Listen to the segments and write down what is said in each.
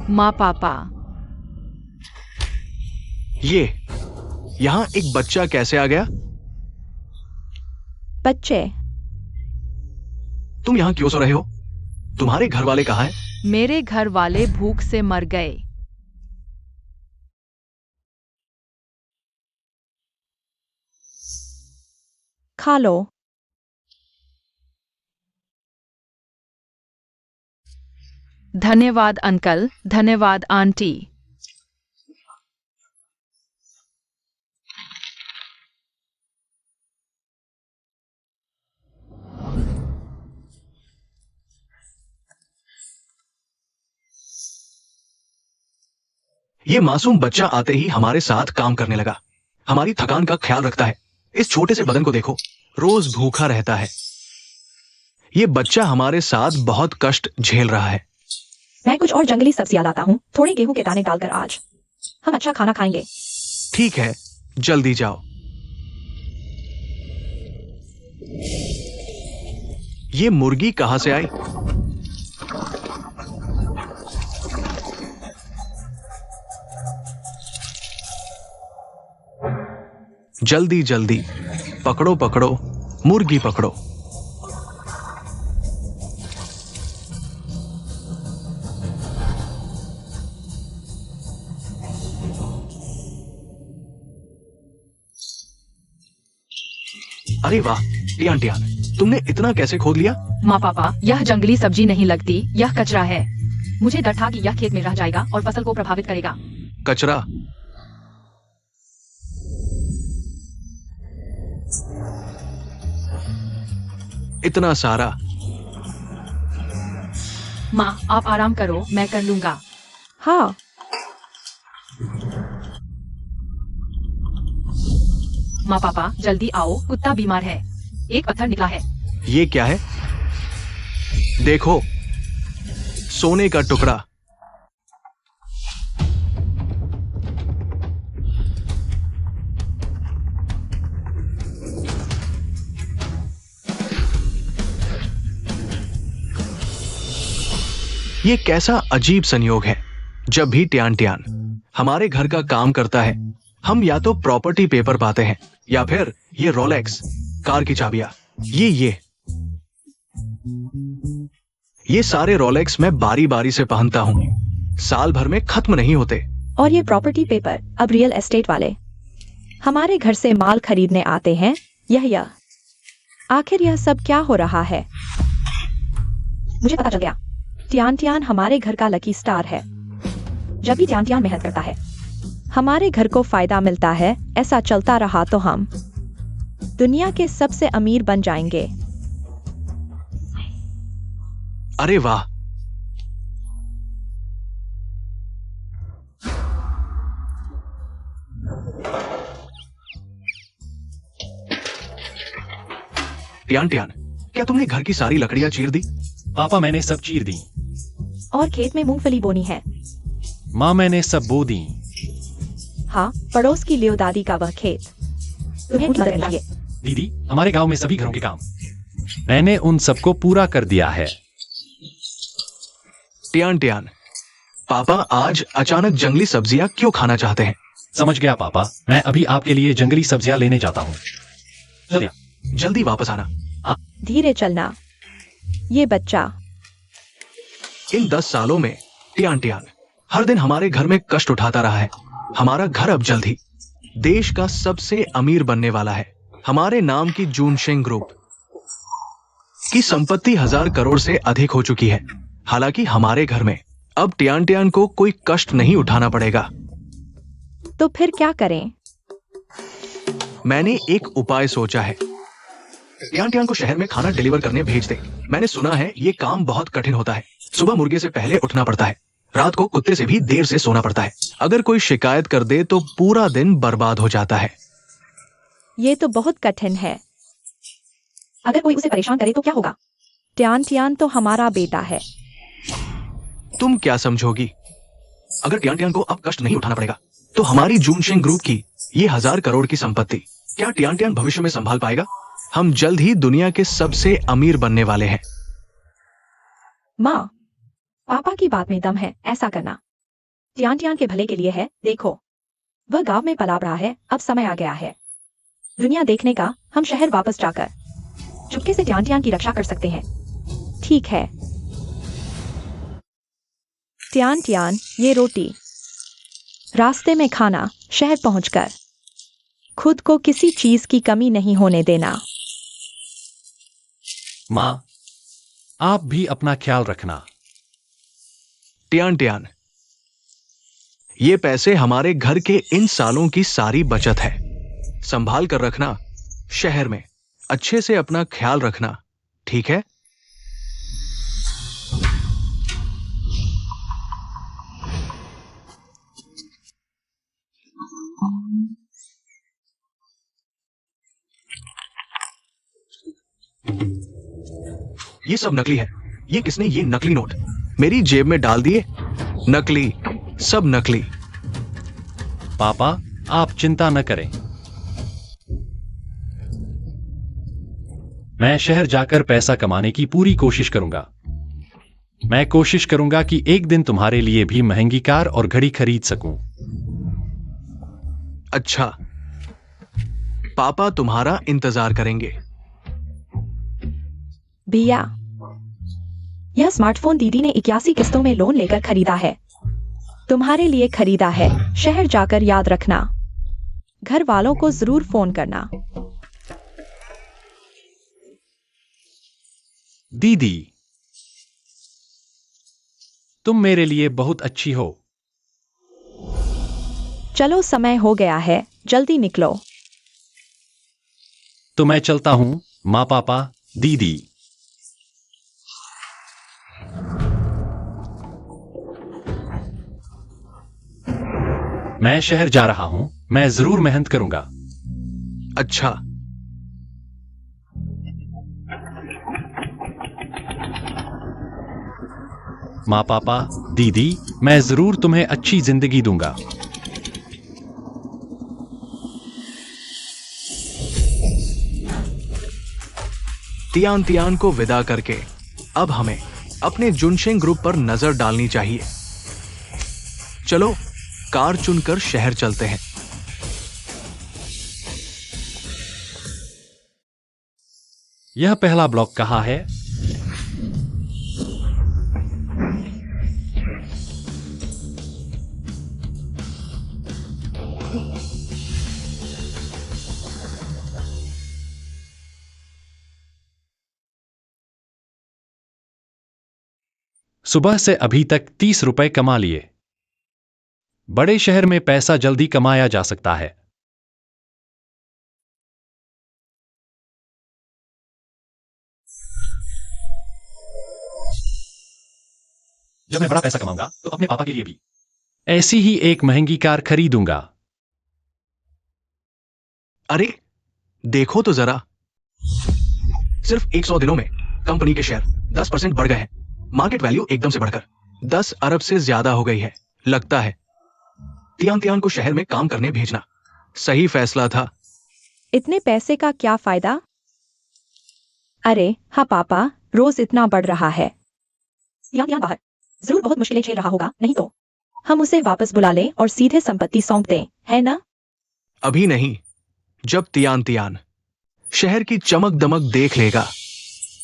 माँ पापा। ये यहाँ एक बच्चा कैसे आ गया? बच्चे, तुम यहाँ क्यों सो रहे हो? तुम्हारे घर वाले कहाँ हैं? मेरे घर वाले भूख से मर गए। खा लो। धन्यवाद अंकल, धन्यवाद आंटी। ये मासूम बच्चा आते ही हमारे साथ काम करने लगा। हमारी थकान का ख्याल रखता है। इस छोटे से बदन को देखो, रोज भूखा रहता है। ये बच्चा हमारे साथ बहुत कष्ट झेल रहा है। मैं कुछ और जंगली सब्जियां लाता हूँ, थोड़े गेहूं के दाने डालकर आज हम अच्छा खाना खाएंगे। ठीक है, जल्दी जाओ। ये मुर्गी कहां से आई? जल्दी जल्दी पकड़ो पकड़ो, मुर्गी पकड़ो। अरे वाह टियान टियान, तुमने इतना कैसे खोद लिया? माँ पापा, यह जंगली सब्जी नहीं लगती, यह कचरा है। मुझे डर था कि यह खेत में रह जाएगा और फसल को प्रभावित करेगा। कचरा? इतना सारा? माँ आप आराम करो, मैं कर लूंगा। हाँ, माँ पापा जल्दी आओ, कुत्ता बीमार है। एक पत्थर निकला है। ये क्या है? देखो, सोने का टुकड़ा। ये कैसा अजीब संयोग है। जब भी टियान टियान हमारे घर का काम करता है, हम या तो प्रॉपर्टी पेपर पाते हैं या फिर ये रोलेक्स, कार की चाबियां। ये सारे रोलेक्स मैं बारी बारी से पहनता हूँ, साल भर में खत्म नहीं होते। और ये प्रॉपर्टी पेपर अब रियल एस्टेट वाले हमारे घर से माल खरीदने आते हैं। यह आखिर यह सब क्या हो रहा है? मुझे पता चल गया। टियान टियान हमारे घर का लकी स्टार है। जब भी टियान टियान मेहनत करता है, हमारे घर को फायदा मिलता है। ऐसा चलता रहा तो हम दुनिया के सबसे अमीर बन जाएंगे। अरे वाह, टियान टियान, क्या तुमने घर की सारी लकड़ियां चीर दी? पापा मैंने सब चीर दी। और खेत में मूंगफली बोनी है। माँ मैंने सब बो दी। हाँ, पड़ोस की लियो दादी का वह खेत। तुम्हें मदद करनी चाहिए। दीदी, हमारे गांव में सभी घरों के काम मैंने उन सबको पूरा कर दिया है। टियान टियान, पापा आज अचानक जंगली सब्जियां क्यों खाना चाहते हैं? समझ गया पापा, मैं अभी आपके लिए जंगली सब्जियां लेने जाता हूँ। जल्दी वापस आना। धीरे चलना। ये बच्चा इन 10 सालों में टियान टियान हर दिन हमारे घर में कष्ट उठाता रहा है। हमारा घर अब जल्द ही देश का सबसे अमीर बनने वाला है। हमारे नाम की जूनशेंग ग्रुप की संपत्ति 1000 करोड़ से अधिक हो चुकी है। हालांकि हमारे घर में अब टियान टियान को कोई कष्ट नहीं उठाना पड़ेगा। तो फिर क्या करें? मैंने एक उपाय सोचा है। टियान टियान को शहर में खाना डिलीवर करने भेज दे। मैंने सुना है ये काम बहुत कठिन होता है। सुबह मुर्गे से पहले उठना पड़ता है, रात को कुत्ते से भी देर से सोना पड़ता है। अगर कोई शिकायत कर दे तो पूरा दिन बर्बाद हो जाता है। ये तो बहुत कठिन है। अगर कोई उसे परेशान करे तो क्या होगा? टियान टियान तो हमारा बेटा है। तुम क्या समझोगी? अगर टियान टियान को अब कष्ट नहीं उठाना पड़ेगा तो हमारी जूनशेंग ग्रुप की ये 1000 करोड़ की संपत्ति क्या टियान टियान भविष्य में संभाल पाएगा? हम जल्द ही दुनिया के सबसे अमीर बनने वाले हैं। माँ, पापा की बात में दम है, ऐसा करना। टियान टियान के भले के लिए है, देखो। वह गांव में पला रहा है, अब समय आ गया है दुनिया देखने का। हम शहर वापस जाकर चुपके से टियान टियान की रक्षा कर सकते हैं। ठीक है टियान टियान, ये रोटी, रास्ते में खाना, शहर पहुंचकर खुद को किसी चीज की कमी नहीं होने देना। माँ, आप भी अपना ख्याल रखना। टियान टियान, ये पैसे हमारे घर के इन सालों की सारी बचत है। संभाल कर रखना। शहर में अच्छे से अपना ख्याल रखना, ठीक है? ये सब नकली है। ये किसने ये नकली नोट मेरी जेब में डाल दिए? नकली, सब नकली। पापा, आप चिंता न करें। मैं शहर जाकर पैसा कमाने की पूरी कोशिश करूंगा। मैं कोशिश करूंगा कि एक दिन तुम्हारे लिए भी महंगी कार और घड़ी खरीद सकूं। अच्छा, पापा तुम्हारा इंतजार करेंगे। भैया, यह स्मार्टफोन दीदी ने 81 किस्तों में लोन लेकर खरीदा है। तुम्हारे लिए खरीदा है। शहर जाकर याद रखना, घर वालों को जरूर फोन करना। दीदी, तुम मेरे लिए बहुत अच्छी हो। चलो, समय हो गया है, जल्दी निकलो। तो मैं चलता हूं, माँ, पापा, दीदी। मैं शहर जा रहा हूं। मैं जरूर मेहनत करूंगा। अच्छा, माँ, पापा, दीदी, मैं जरूर तुम्हें अच्छी जिंदगी दूंगा। तियान तियान को विदा करके अब हमें अपने जुनशेंग ग्रुप पर नजर डालनी चाहिए। चलो, कार चुनकर शहर चलते हैं। यह पहला ब्लॉक कहाँ है? सुबह से अभी तक 30 रुपए कमा लिए। बड़े शहर में पैसा जल्दी कमाया जा सकता है। जब मैं बड़ा पैसा कमाऊंगा तो अपने पापा के लिए भी ऐसी ही एक महंगी कार खरीदूंगा। अरे देखो तो जरा, सिर्फ 100 दिनों में कंपनी के शेयर 10% बढ़ गए हैं। मार्केट वैल्यू एकदम से बढ़कर 10 अरब से ज्यादा हो गई है। लगता है तियान तियान को शहर में काम करने भेजना सही फैसला था। इतने पैसे का क्या फायदा? अरे हाँ पापा, रोज इतना बढ़ रहा है। यहाँ बाहर जरूर बहुत मुश्किलें झेल रहा होगा, नहीं तो हम उसे वापस बुला लें और सीधे संपत्ति सौंप दें, है ना? अभी नहीं, जब तियान तियान शहर की चमक दमक देख लेगा,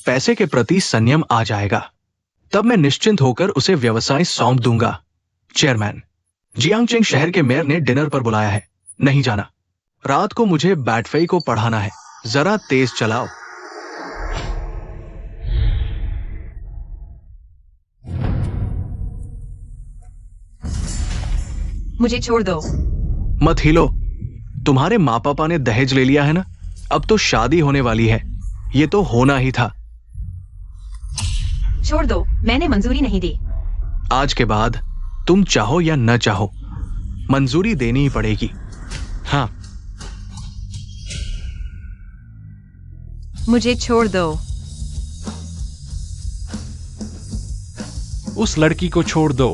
पैसे के प्रति संयम आ जाएगा, तब मैं निश्चिंत होकर उसे व्यवसाय सौंप दूंगा। चेयरमैन, जियांगचेंग शहर के मेयर ने डिनर पर बुलाया है, नहीं जाना। रात को मुझे बैटफेई को पढ़ाना है, जरा तेज चलाओ। मुझे छोड़ दो। मत हिलो, तुम्हारे माँ पापा ने दहेज ले लिया है ना, अब तो शादी होने वाली है, ये तो होना ही था। छोड़ दो, मैंने मंजूरी नहीं दी। आज के बाद तुम चाहो या न चाहो, मंजूरी देनी ही पड़ेगी। हाँ, मुझे छोड़ दो। उस लड़की को छोड़ दो।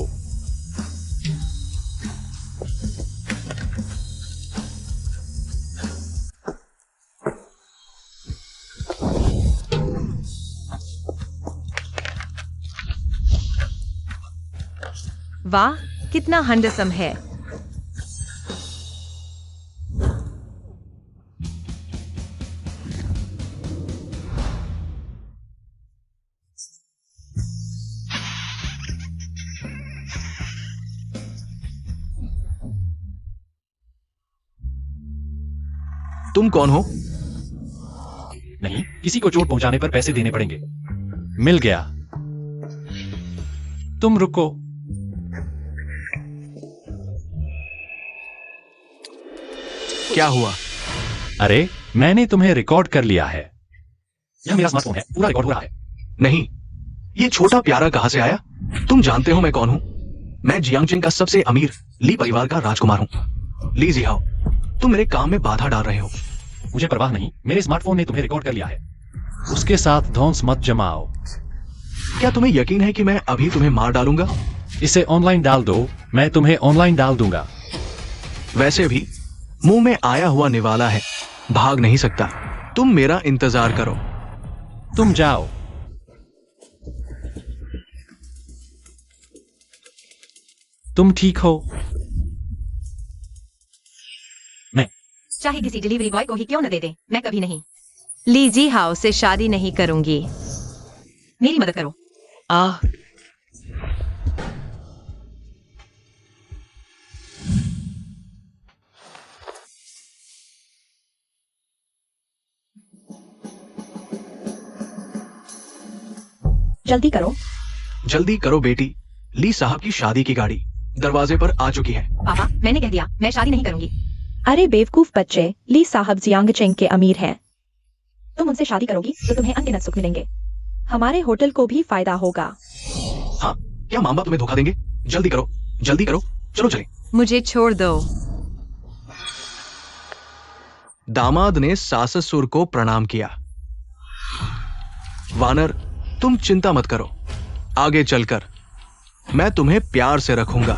वाह, कितना हंडसम है। तुम कौन हो? नहीं, किसी को चोट पहुंचाने पर पैसे देने पड़ेंगे। मिल गया। तुम रुको। क्या हुआ? अरे, मैंने तुम्हें रिकॉर्ड कर लिया है। यह मेरा स्मार्टफोन है, पूरा रिकॉर्ड हो रहा है। नहीं, ये छोटा प्यारा कहां से आया? तुम जानते हो मैं कौन हूं? मैं जियांगजिंग का सबसे अमीर ली परिवार का राजकुमार हूं। ली जिहाओ, तुम मेरे काम में बाधा डाल रहे हो। मुझे परवाह नहीं, मेरे स्मार्टफोन ने तुम्हें रिकॉर्ड कर लिया है। उसके साथ धौंस मत जमाओ। क्या तुम्हें यकीन है कि मैं अभी तुम्हें मार डालूंगा? इसे ऑनलाइन डाल दो, मैं तुम्हें ऑनलाइन डाल दूंगा। वैसे भी मुंह में आया हुआ निवाला है, भाग नहीं सकता। तुम मेरा इंतजार करो। तुम जाओ। तुम ठीक हो? मैं चाहे किसी डिलीवरी बॉय को ही क्यों न दे दे, मैं कभी नहीं। ली जिहाओ से शादी नहीं करूंगी। मेरी मदद करो। जल्दी करो। जल्दी करो बेटी, ली साहब की शादी की गाड़ी दरवाजे पर आ चुकी है। पापा, मैंने कह दिया मैं शादी नहीं करूंगी। अरे बेवकूफ बच्चे, ली साहब जियांगचेंग के अमीर हैं। तुम उनसे शादी करोगी तो तुम्हें अनगिनत सुख मिलेंगे। हमारे होटल को भी फायदा होगा। हाँ, क्या मामा तुम्हें धोखा देंगे? जल्दी करो, जल्दी करो, चलो चलें। मुझे छोड़ दो। दामाद ने साससुर को प्रणाम किया। वानर, तुम चिंता मत करो, आगे चलकर मैं तुम्हें प्यार से रखूंगा।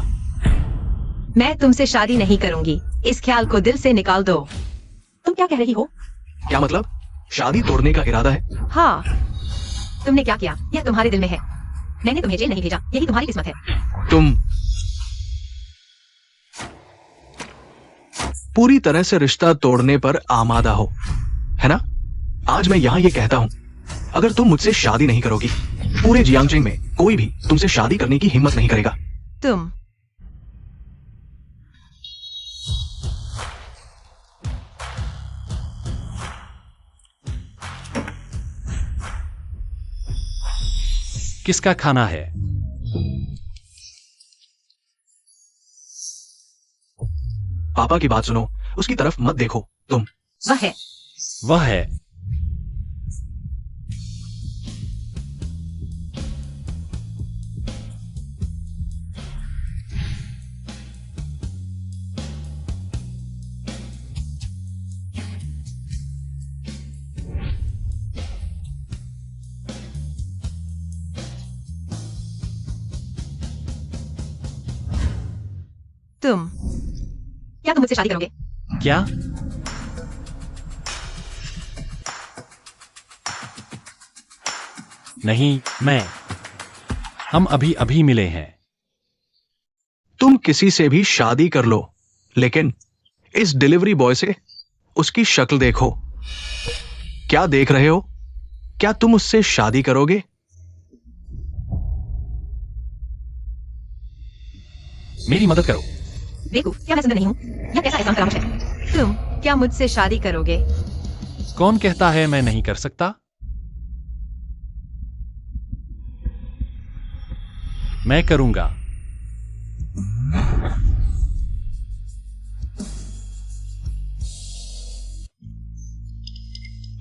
मैं तुमसे शादी नहीं करूंगी, इस ख्याल को दिल से निकाल दो। तुम क्या कह रही हो? क्या मतलब? शादी तोड़ने का इरादा है? हाँ, तुमने क्या किया यह तुम्हारे दिल में है। मैंने तुम्हें जेल नहीं भेजा, यही तुम्हारी किस्मत है। तुम पूरी तरह से रिश्ता तोड़ने पर आमादा हो, है ना? आज मैं यहां यह कहता हूं, अगर तुम मुझसे शादी नहीं करोगी, पूरे जियांगजिंग में कोई भी तुमसे शादी करने की हिम्मत नहीं करेगा। तुम किसका खाना है? पापा की बात सुनो, उसकी तरफ मत देखो। तुम वह है। वह है। तुम क्या तुम मुझसे शादी करोगे? क्या? नहीं, मैं। हम अभी अभी मिले हैं। तुम किसी से भी शादी कर लो, लेकिन इस डिलीवरी बॉय से उसकी शक्ल देखो। क्या देख रहे हो? क्या तुम उससे शादी करोगे? मेरी मदद करो। देखो, क्या मैं सुंदर नहीं हूँ? यह कैसा एहसान फरामोश है? तुम क्या मुझसे शादी करोगे? कौन कहता है मैं नहीं कर सकता? मैं करूंगा।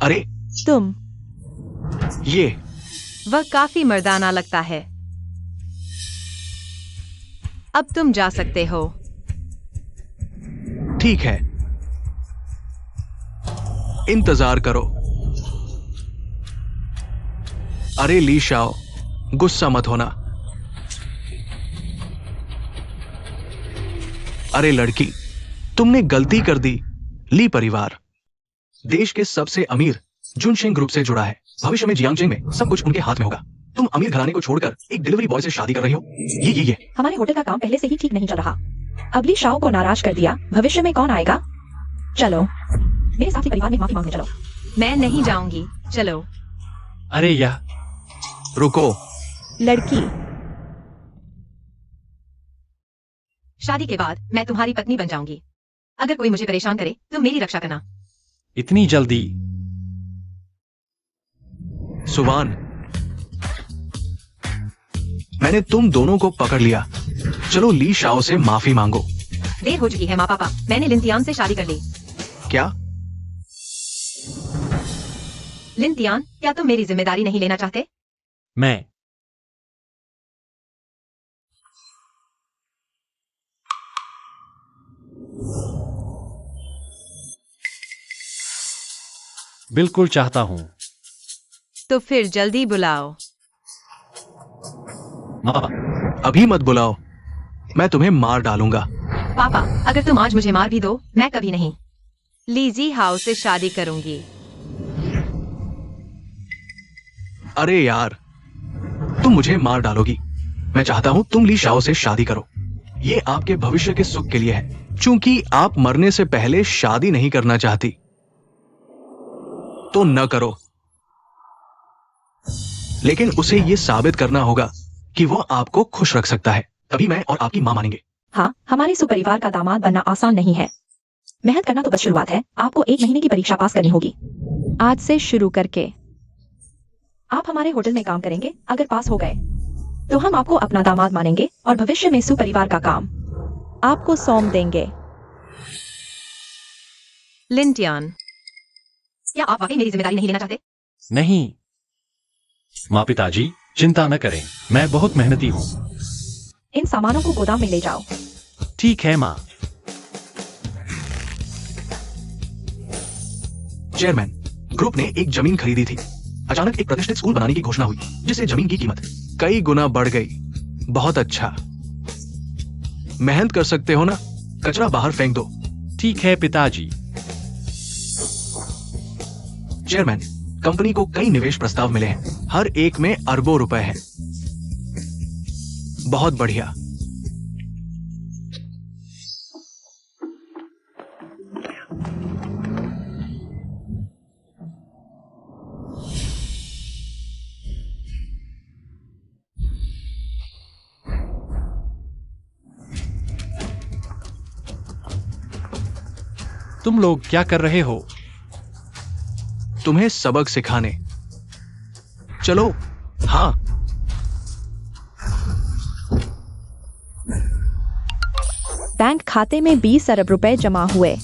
अरे तुम ये वह काफी मर्दाना लगता है। अब तुम जा सकते हो। ठीक है, इंतजार करो। अरे ली शाओ, गुस्सा मत होना। अरे लड़की, तुमने गलती कर दी। ली परिवार देश के सबसे अमीर जुनशेंग ग्रुप से जुड़ा है। भविष्य में जियांगजिंग में सब कुछ उनके हाथ में होगा। तुम अमीर घराने को छोड़कर एक डिलीवरी बॉय से शादी कर रही हो। ये हमारे होटल का काम पहले से ही ठीक नहीं चल रहा, अगली शाओ को नाराज कर दिया, भविष्य में कौन आएगा? चलो मेरे साथ ही परिवार में माफी मांगने चलो। मैं नहीं जाऊंगी, चलो। अरे यह रुको। लड़की, शादी के बाद मैं तुम्हारी पत्नी बन जाऊंगी। अगर कोई मुझे परेशान करे तो मेरी रक्षा करना। इतनी जल्दी? सुवान, मैंने तुम दोनों को पकड़ लिया। चलो ली शाओ से माफी मांगो। देर हो चुकी है माँ पापा, मैंने लिनतियान से शादी कर ली। क्या? लिनतियान, क्या तुम मेरी जिम्मेदारी नहीं लेना चाहते? मैं बिल्कुल चाहता हूं। तो फिर जल्दी बुलाओ। माँ पापा, अभी मत बुलाओ, मैं तुम्हें मार डालूंगा। पापा, अगर तुम आज मुझे मार भी दो, मैं कभी नहीं लीजी हाउ से शादी करूंगी। अरे यार, तुम मुझे मार डालोगी। मैं चाहता हूं तुम ली शाओ से शादी करो। ये आपके भविष्य के सुख के लिए है। चूंकि आप मरने से पहले शादी नहीं करना चाहती, तो न करो। लेकिन उसे यह साबित करना होगा कि वो आपको खुश रख सकता है, तभी मैं और आपकी मां मानेंगे। हाँ, हमारे सुपरिवार का दामाद बनना आसान नहीं है। मेहनत करना तो बस शुरुआत है। आपको 1 महीने की परीक्षा पास करनी होगी। आज से शुरू करके आप हमारे होटल में काम करेंगे। अगर पास हो गए तो हम आपको अपना दामाद मानेंगे और भविष्य में सुपरिवार का काम आपको सौंप देंगे। लिनतियान, क्या आप वाकई मेरी जिम्मेदारी नहीं लेना चाहते? नहीं। माँ पिताजी, चिंता न करें, मैं बहुत मेहनती हूँ। इन सामानों को गोदाम में ले जाओ। ठीक है माँ। चेयरमैन, ग्रुप ने एक जमीन खरीदी थी। अचानक एक प्रतिष्ठित स्कूल बनाने की घोषणा हुई, जिससे जमीन की कीमत कई गुना बढ़ गई। बहुत अच्छा। मेहनत कर सकते हो ना? कचरा बाहर फेंक दो। ठीक है पिताजी। चेयरमैन, कंपनी को कई निवेश प्रस्ताव मिले हैं। हर एक में अरबों रुपए हैं। बहुत बढ़िया। तुम लोग क्या कर रहे हो? तुम्हें सबक सिखाने। चलो। हाँ। बैंक खाते में 20 अरब रुपए जमा हुए।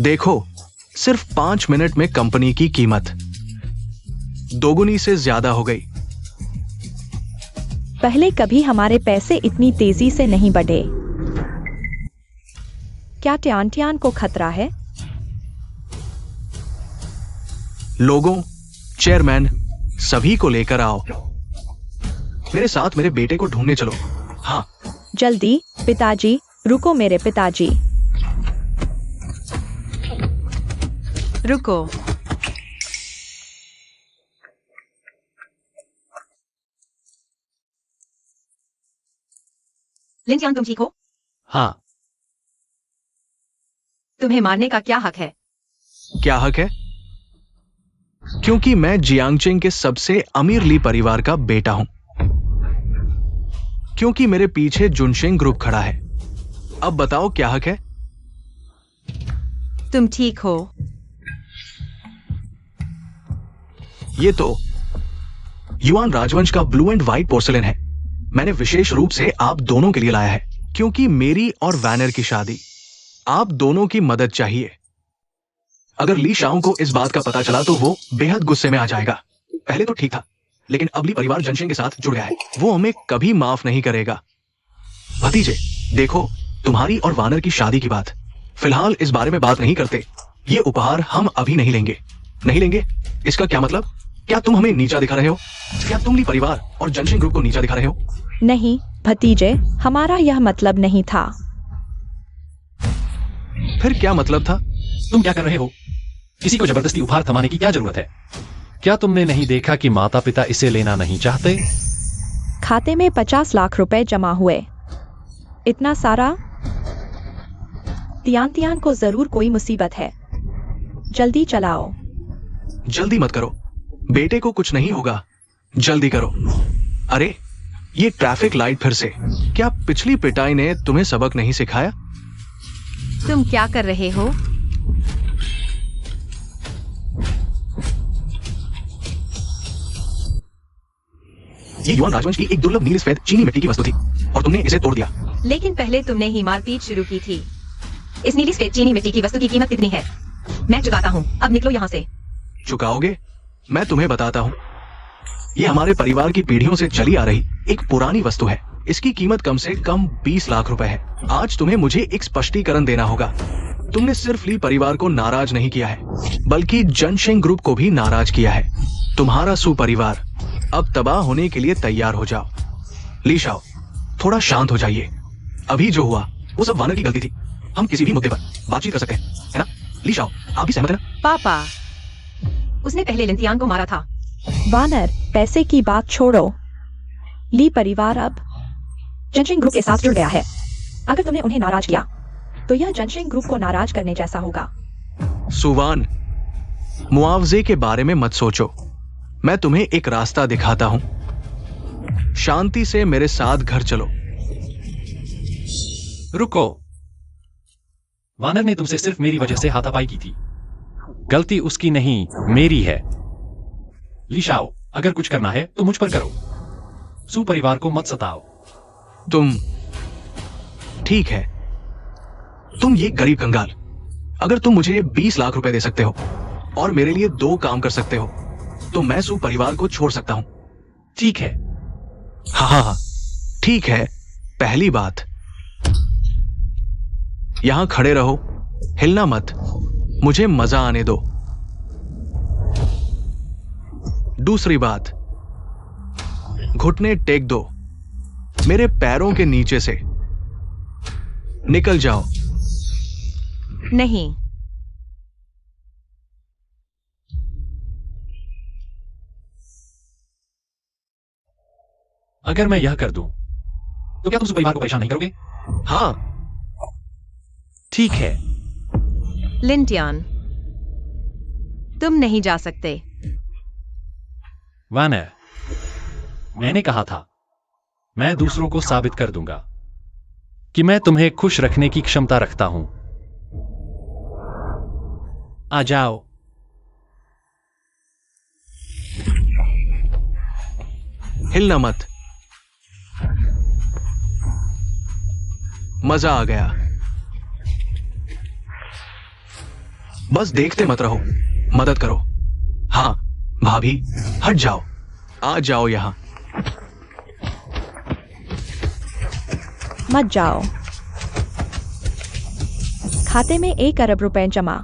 देखो, सिर्फ 5 मिनट में कंपनी की कीमत दोगुनी से ज्यादा हो गई। पहले कभी हमारे पैसे इतनी तेजी से नहीं बढ़े। क्या टियान को खतरा है? लोगों, चेयरमैन, सभी को लेकर आओ। मेरे साथ मेरे बेटे को ढूंढने चलो। हाँ। जल्दी। पिताजी, रुको मेरे पिताजी। रुको। लिनतियान, तुम ठीक हो? हाँ। तुम्हें मारने का क्या हक है? क्या हक है? क्योंकि मैं जियांगचेंग के सबसे अमीर ली परिवार का बेटा हूं। क्योंकि मेरे पीछे जुनशेंग ग्रुप खड़ा है। अब बताओ क्या हक है? तुम ठीक हो? ये तो युआन राजवंश का ब्लू एंड व्हाइट पोर्सलेन है। मैंने विशेष रूप से आप दोनों के लिए लाया है, क्योंकि मेरी और वैनर की शादी आप दोनों की मदद चाहिए। अगर ली शाओ को इस बात का पता चला तो वो बेहद गुस्से में आ जाएगा। पहले तो ठीक था, लेकिन अब ली परिवार जनशेंग के साथ जुड़ गया है। वो हमें कभी माफ नहीं करेगा। भतीजे, देखो, तुम्हारी और वानर की शादी की बात, फिलहाल इस बारे में बात नहीं करते। ये उपहार हम अभी नहीं लेंगे। नहीं लेंगे? इसका क्या मतलब? क्या तुम हमें नीचा दिखा रहे हो? क्या तुम ली परिवार और जनशेंग ग्रुप को नीचा दिखा रहे हो? नहीं भतीजे, हमारा यह मतलब नहीं था। फिर क्या मतलब था? तुम क्या कर रहे हो? किसी को जबरदस्ती उपहार थमाने की क्या जरूरत है? क्या तुमने नहीं देखा कि माता पिता इसे लेना नहीं चाहते? खाते में 50 लाख रुपए जमा हुए। इतना सारा? तियान तियान को जरूर कोई मुसीबत है। जल्दी चलाओ। जल्दी मत करो, बेटे को कुछ नहीं होगा। जल्दी करो। अरे, ये ट्रैफिक लाइट फिर से। क्या पिछली पिटाई ने तुम्हें सबक नहीं सिखाया? तुम क्या कर रहे हो? ये युआन राजवंश की एक दुर्लभ नील सफेद चीनी मिट्टी की वस्तु थी और तुमने इसे तोड़ दिया। लेकिन पहले तुमने ही मारपीट शुरू की थी। इस नीली सफेद चीनी मिट्टी की वस्तु की कीमत कितनी है? मैं चुकाता हूँ। अब निकलो यहाँ से। चुकाओगे? मैं तुम्हें बताता हूँ। ये हमारे परिवार की पीढ़ियों से चली आ रही एक पुरानी वस्तु है। इसकी कीमत कम से कम 20 लाख रुपए है। आज तुम्हें मुझे एक स्पष्टीकरण देना होगा। तुमने सिर्फ ली परिवार को नाराज नहीं किया है, बल्कि जनशेंग ग्रुप को भी नाराज किया है। तुम्हारा सुपरिवार अब तबाह होने के लिए तैयार हो जाओ। ली शाओ, थोड़ा शांत हो जाइए। अभी जो हुआ वो सब वानर की गलती थी। हम किसी भी मुद्दे पर बातचीत कर सकते हैं, है ना? ली शाओ, आप भी सहमत हैं ना? पापा, उसने पहले लिंतियान को मारा था। वानर, पैसे की बात छोड़ो। ली परिवार अब जनशेंग ग्रुप के साथ जुड़ गया है। अगर तुमने उन्हें नाराज किया तो यह जनशेंग ग्रुप को नाराज करने जैसा होगा। सुवान, मुआवजे के बारे में मत सोचो। मैं तुम्हें एक रास्ता दिखाता हूं। शांति से मेरे साथ घर चलो। रुको। वानर ने तुमसे सिर्फ मेरी वजह से हाथापाई की थी। गलती उसकी नहीं, मेरी है। ली शाओ, अगर कुछ करना है तो मुझ पर करो। सुपरिवार को मत सताओ। तुम ठीक है। तुम ये गरीब कंगाल, अगर तुम मुझे 20 लाख रुपए दे सकते हो और मेरे लिए 2 काम कर सकते हो तो मैं सुपरिवार को छोड़ सकता हूं। ठीक है। हाँ, ठीक है। पहली बात, यहां खड़े रहो, हिलना मत। मुझे मजा आने दो। दूसरी बात, घुटने टेक दो मेरे पैरों के नीचे से। निकल जाओ। नहीं। अगर मैं यह कर दूं तो क्या तुम सुपरिवार को परेशान नहीं करोगे? हाँ, ठीक है। लिंटियान, तुम नहीं जा सकते। वानर, मैंने कहा था, मैं दूसरों को साबित कर दूंगा कि मैं तुम्हें खुश रखने की क्षमता रखता हूं। आ जाओ। हिलना मत। मजा आ गया। बस देखते मत रहो, मदद करो। हाँ भाभी, हट जाओ। आ जाओ यहां। मत जाओ। खाते में 1 अरब रुपए जमा।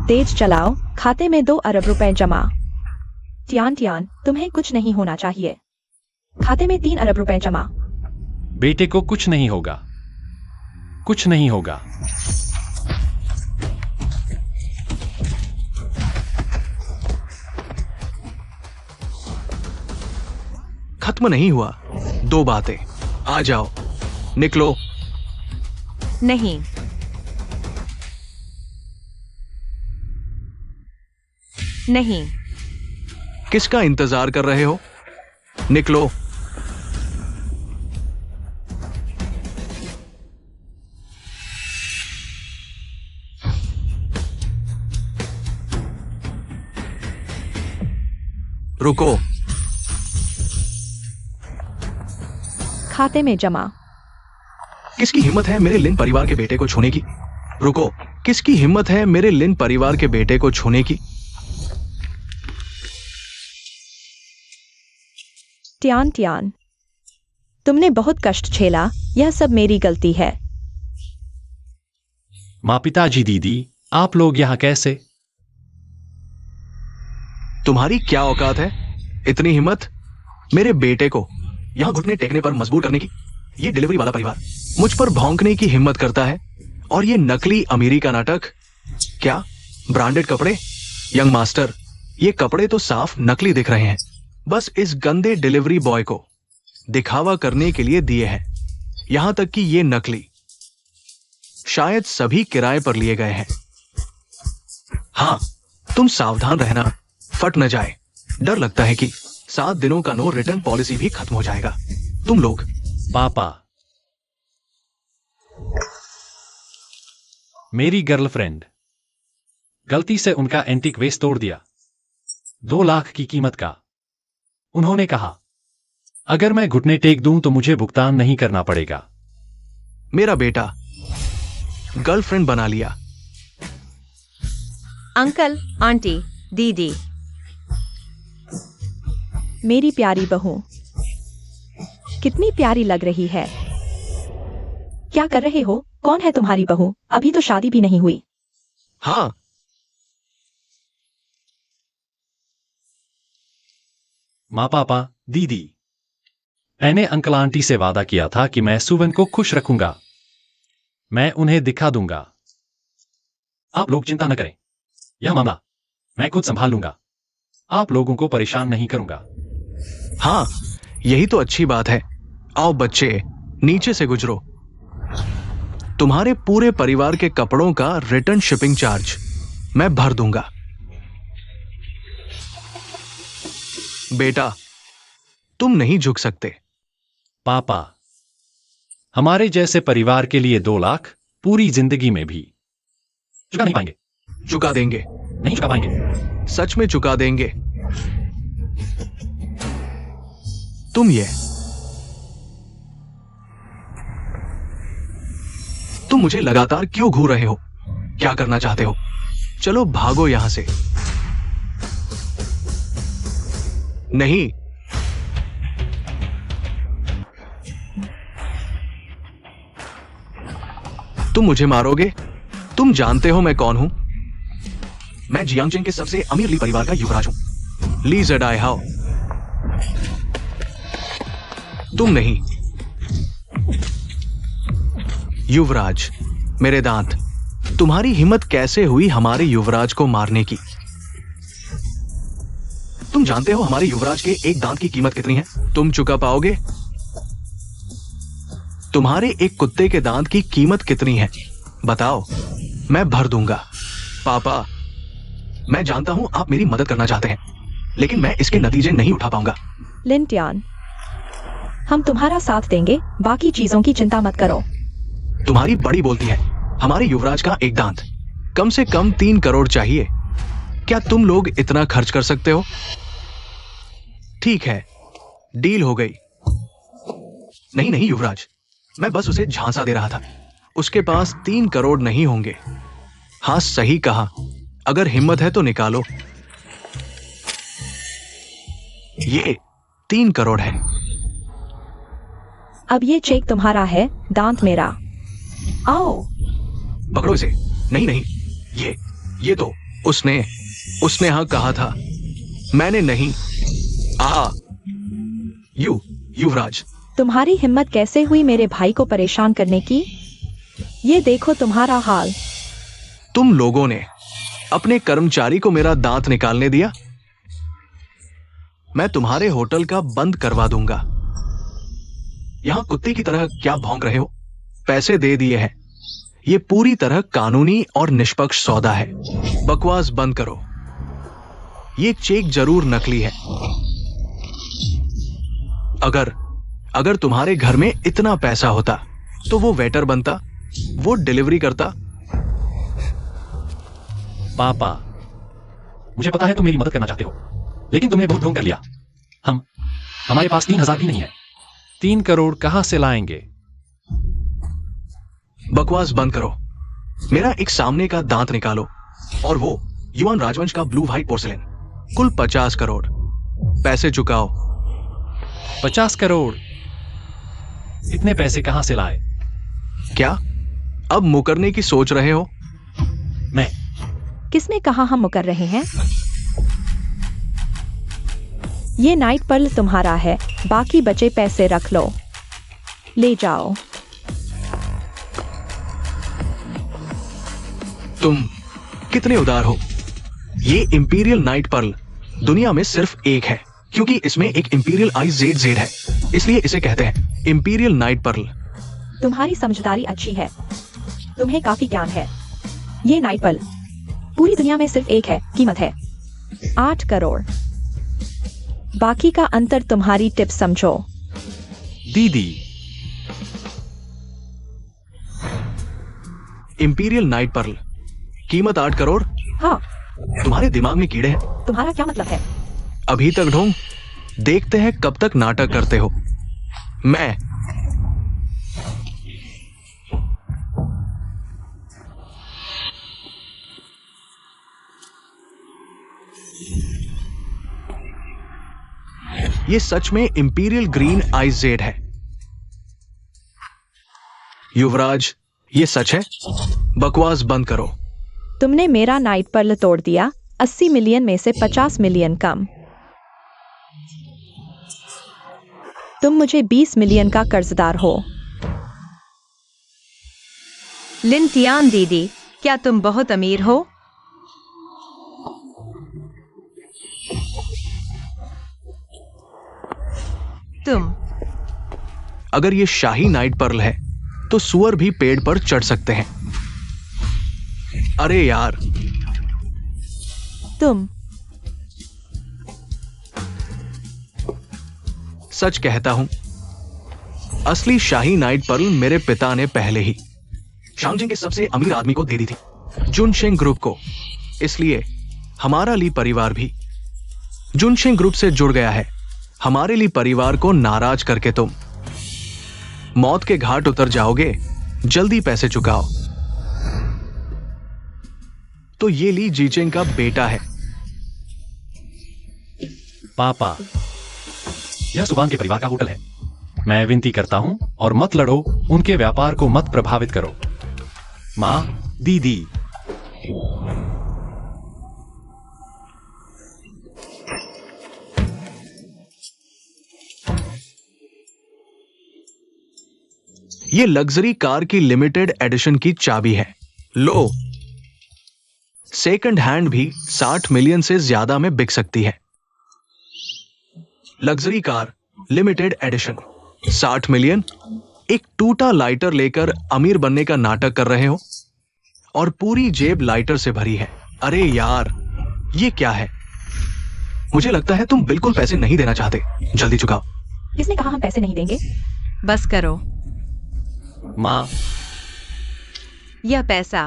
तेज चलाओ। खाते में 2 अरब रुपए जमा। तियान तियान, तुम्हें कुछ नहीं होना चाहिए। खाते में 3 अरब रुपए जमा। बेटे को कुछ नहीं होगा, कुछ नहीं होगा। खत्म नहीं हुआ। 2 बातें। आ जाओ, निकलो। नहीं। नहीं। किसका इंतजार कर रहे हो? निकलो। रुको। खाते में जमा। किसकी हिम्मत है मेरे लिन परिवार के बेटे को छूने की? रुको, किसकी हिम्मत है मेरे लिन परिवार के बेटे को छूने की? टियान टियान, तुमने बहुत कष्ट झेला, यह सब मेरी गलती है। माँ पिताजी दीदी, आप लोग यहाँ कैसे? तुम्हारी क्या औकात है? इतनी हिम्मत मेरे बेटे को यहां घुटने टेकने पर मजबूर करने की? ये डिलीवरी वाला परिवार मुझ पर भौंकने की हिम्मत करता है, और ये नकली अमीरी का नाटक। क्या ब्रांडेड कपड़े? यंग मास्टर, ये कपड़े तो साफ नकली दिख रहे हैं। बस इस गंदे डिलीवरी बॉय को दिखावा करने के लिए दिए हैं। यहां तक कि ये नकली शायद सभी किराए पर लिए गए हैं। हाँ, तुम सावधान रहना, फट न जाए। डर लगता है कि 7 दिनों का नो रिटर्न पॉलिसी भी खत्म हो जाएगा। तुम लोग। पापा, मेरी गर्लफ्रेंड गलती से उनका एंटीक वेस्ट तोड़ दिया, 2 लाख की कीमत का। उन्होंने कहा अगर मैं घुटने टेक दूं तो मुझे भुगतान नहीं करना पड़ेगा। मेरा बेटा गर्लफ्रेंड बना लिया। अंकल, आंटी, दीदी, मेरी प्यारी बहू, कितनी प्यारी लग रही है। क्या कर रहे हो? कौन है तुम्हारी बहू? अभी तो शादी भी नहीं हुई। हाँ, माँ पापा दीदी, मैंने अंकल आंटी से वादा किया था कि मैं सुवन को खुश रखूंगा। मैं उन्हें दिखा दूंगा। आप लोग चिंता न करें, यह मामला मैं खुद संभाल लूंगा। आप लोगों को परेशान नहीं करूंगा। हाँ, यही तो अच्छी बात है। आओ बच्चे, नीचे से गुजरो। तुम्हारे पूरे परिवार के कपड़ों का रिटर्न शिपिंग चार्ज मैं भर दूंगा। बेटा, तुम नहीं झुक सकते। पापा, हमारे जैसे परिवार के लिए 2 लाख पूरी जिंदगी में भी चुका नहीं पाएंगे। चुका देंगे। नहीं चुका पाएंगे। सच में चुका देंगे। तुम मुझे लगातार क्यों घूर रहे हो? क्या करना चाहते हो? चलो भागो यहां से। नहीं, तुम मुझे मारोगे? तुम जानते हो मैं कौन हूं? मैं जियांगजेन के सबसे अमीर ली परिवार का युवराज हूं, ली ज़ेडाई हाओ। तुम नहीं। युवराज, मेरे दांत। तुम्हारी हिम्मत कैसे हुई हमारे युवराज को मारने की? तुम जानते हो हमारे युवराज के एक दांत की कीमत कितनी है? तुम चुका पाओगे? तुम्हारे एक कुत्ते के दांत की कीमत कितनी है? बताओ, मैं भर दूंगा। पापा, मैं जानता हूं आप मेरी मदद करना चाहते हैं, लेकिन मैं इसके नतीजे नहीं उठा पाऊंगा। लिन टियान, हम तुम्हारा साथ देंगे, बाकी चीजों की चिंता मत करो। तुम्हारी बड़ी बोलती है। हमारे युवराज का एक दांत कम से कम 3 करोड़ चाहिए। क्या तुम लोग इतना खर्च कर सकते हो? ठीक है, डील हो गई। नहीं नहीं युवराज, मैं बस उसे झांसा दे रहा था। उसके पास 3 करोड़ नहीं होंगे। हाँ, सही कहा। अगर हिम्मत है तो निकालो। ये 3 करोड़ है। अब ये चेक तुम्हारा है, दांत मेरा। आओ। पकड़ो इसे। नहीं नहीं, ये तो उसने हाँ कहा था, मैंने नहीं। युवराज, तुम्हारी हिम्मत कैसे हुई मेरे भाई को परेशान करने की? ये देखो तुम्हारा हाल। तुम लोगों ने अपने कर्मचारी को मेरा दांत निकालने दिया। मैं तुम्हारे होटल का बंद करवा दूंगा। यहां कुत्ते की तरह क्या भौंक रहे हो? पैसे दे दिए हैं। ये पूरी तरह कानूनी और निष्पक्ष सौदा है। बकवास बंद करो। ये चेक जरूर नकली है। अगर तुम्हारे घर में इतना पैसा होता तो वो वेटर बनता, वो डिलीवरी करता। पापा, मुझे पता है तुम मेरी मदद करना चाहते हो, लेकिन तुमने बहुत ढोंग कर लिया। हमारे पास 3,000 भी नहीं है। 3 करोड़ कहां से लाएंगे? बकवास बंद करो। मेरा एक सामने का दांत निकालो, और वो युवान राजवंश का ब्लू व्हाइट पोर्सिलेन। कुल 50 करोड़। पैसे चुकाओ। 50 करोड़? इतने पैसे कहां से लाए? क्या अब मुकरने की सोच रहे हो? मैं किसने कहा हम मुकर रहे हैं? ये नाइट पर्ल तुम्हारा है, बाकी बचे पैसे रख लो, ले जाओ। तुम कितने उदार हो। ये इंपीरियल नाइट पर्ल दुनिया में सिर्फ एक है, क्योंकि इसमें एक इंपीरियल IZZ है, इसलिए इसे कहते हैं इंपीरियल नाइट पर्ल। तुम्हारी समझदारी अच्छी है, तुम्हें काफी ज्ञान है। ये नाइट पर्ल पूरी दुनिया में सिर्फ एक है, कीमत है 8 करोड़। बाकी का अंतर तुम्हारी टिप समझो। दीदी, इंपीरियल नाइट पर्ल कीमत 8 करोड़। हाँ, तुम्हारे दिमाग में कीड़े हैं। तुम्हारा क्या मतलब है? अभी तक ढूंढ, देखते हैं कब तक नाटक करते हो। मैं ये सच में इंपीरियल ग्रीन IZ है। युवराज, ये सच है। बकवास बंद करो। तुमने मेरा नाइट पर्ल तोड़ दिया। 80 मिलियन में से 50 मिलियन कम। तुम मुझे 20 मिलियन का कर्जदार हो। लिन तियान दीदी, क्या तुम बहुत अमीर हो? तुम अगर ये शाही नाइट पर्ल है तो सुअर भी पेड़ पर चढ़ सकते हैं। अरे यार, तुम सच कहता हूं, असली शाही नाइट पर्ल मेरे पिता ने पहले ही शांगजिंग के सबसे अमीर आदमी को दे दी थी, जुनशेंग ग्रुप को। इसलिए हमारा ली परिवार भी जुनशेंग ग्रुप से जुड़ गया है। हमारे ली परिवार को नाराज करके तुम मौत के घाट उतर जाओगे। जल्दी पैसे चुकाओ। तो ये ली जीचेंग का बेटा है। पापा, यह सुबान के परिवार का होटल है। मैं विनती करता हूं, और मत लड़ो, उनके व्यापार को मत प्रभावित करो। मां, दीदी, ये लग्जरी कार की लिमिटेड एडिशन की चाबी है। लो, सेकंड हैंड भी 60 मिलियन से ज्यादा में बिक सकती है। Luxury car limited edition 60 million. एक टूटा लाइटर लेकर अमीर बनने का नाटक कर रहे हो, और पूरी जेब लाइटर से भरी है। अरे यार, ये क्या है? मुझे लगता है तुम बिल्कुल पैसे नहीं देना चाहते। जल्दी चुकाओ। किसने कहा हम पैसे नहीं देंगे? बस करो। मां, यह पैसा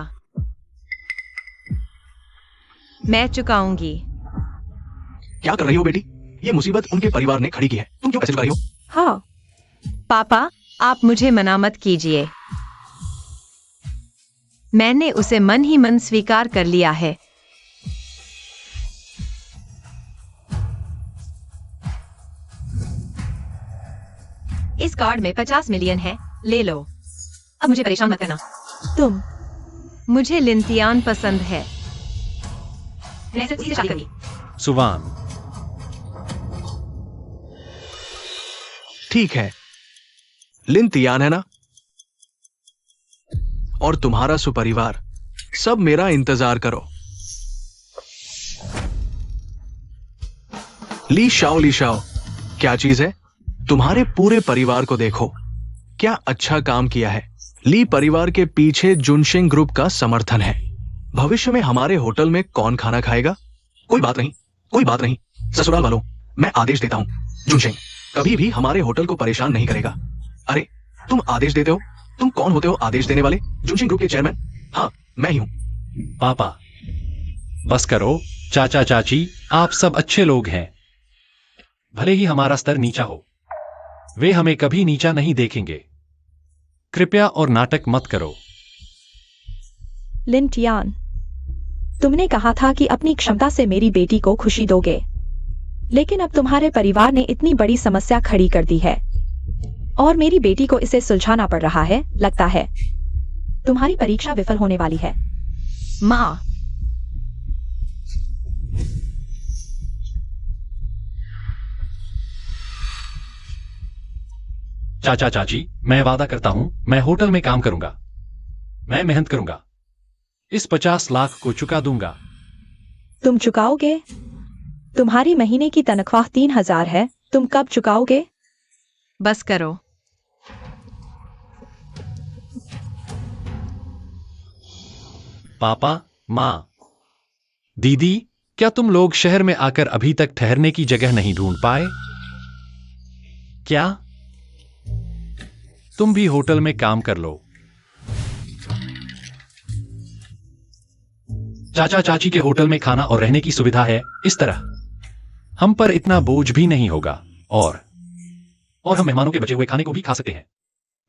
मैं चुकाऊंगी। क्या कर रही हो बेटी? ये मुसीबत उनके परिवार ने खड़ी की है, तुम क्यों पैसे चुका रही हो? हाँ, पापा, आप मुझे मना मत कीजिए। मैंने उसे मन ही मन स्वीकार कर लिया है। इस कार्ड में 50 मिलियन है, ले लो। अब मुझे परेशान मत करना। तुम मुझे लिंतियान पसंद है। मैं सिर्फ इसे शादी करूंगी। सुवान, ठीक है, लिन तियान है ना? और तुम्हारा सुपरिवार सब मेरा इंतजार करो। ली शाओ, क्या चीज है? तुम्हारे पूरे परिवार को देखो, क्या अच्छा काम किया है। ली परिवार के पीछे जुनशेंग ग्रुप का समर्थन है। भविष्य में हमारे होटल में कौन खाना खाएगा? कोई बात नहीं, ससुराल वालों, मैं आदेश देता हूं, जुनशेंग कभी भी हमारे होटल को परेशान नहीं करेगा। अरे, तुम आदेश देते हो? तुम कौन होते हो आदेश देने वाले? जुनशेंग ग्रुप के चेयरमैन? हाँ, मैं ही हूं। पापा, बस करो। चाचा चाची, आप सब अच्छे लोग हैं। भले ही हमारा स्तर नीचा हो, वे हमें कभी नीचा नहीं देखेंगे। कृपया और नाटक मत करो। लिंटियान, तुमने कहा था कि अपनी क्षमता से मेरी बेटी को खुशी दोगे, लेकिन अब तुम्हारे परिवार ने इतनी बड़ी समस्या खड़ी कर दी है और मेरी बेटी को इसे सुलझाना पड़ रहा है। लगता है तुम्हारी परीक्षा विफल होने वाली है। माँ, चाचा चाची, मैं वादा करता हूं मैं होटल में काम करूंगा। मैं मेहनत करूंगा, इस 50 लाख को चुका दूंगा। तुम चुकाओगे? तुम्हारी महीने की तनख्वाह 3000 है, तुम कब चुकाओगे? बस करो। पापा, माँ, दीदी, क्या तुम लोग शहर में आकर अभी तक ठहरने की जगह नहीं ढूंढ पाए? क्या तुम भी होटल में काम कर लो? चाचा चाची के होटल में खाना और रहने की सुविधा है। इस तरह हम पर इतना बोझ भी नहीं होगा और हम मेहमानों के बचे हुए खाने को भी खा सकते हैं।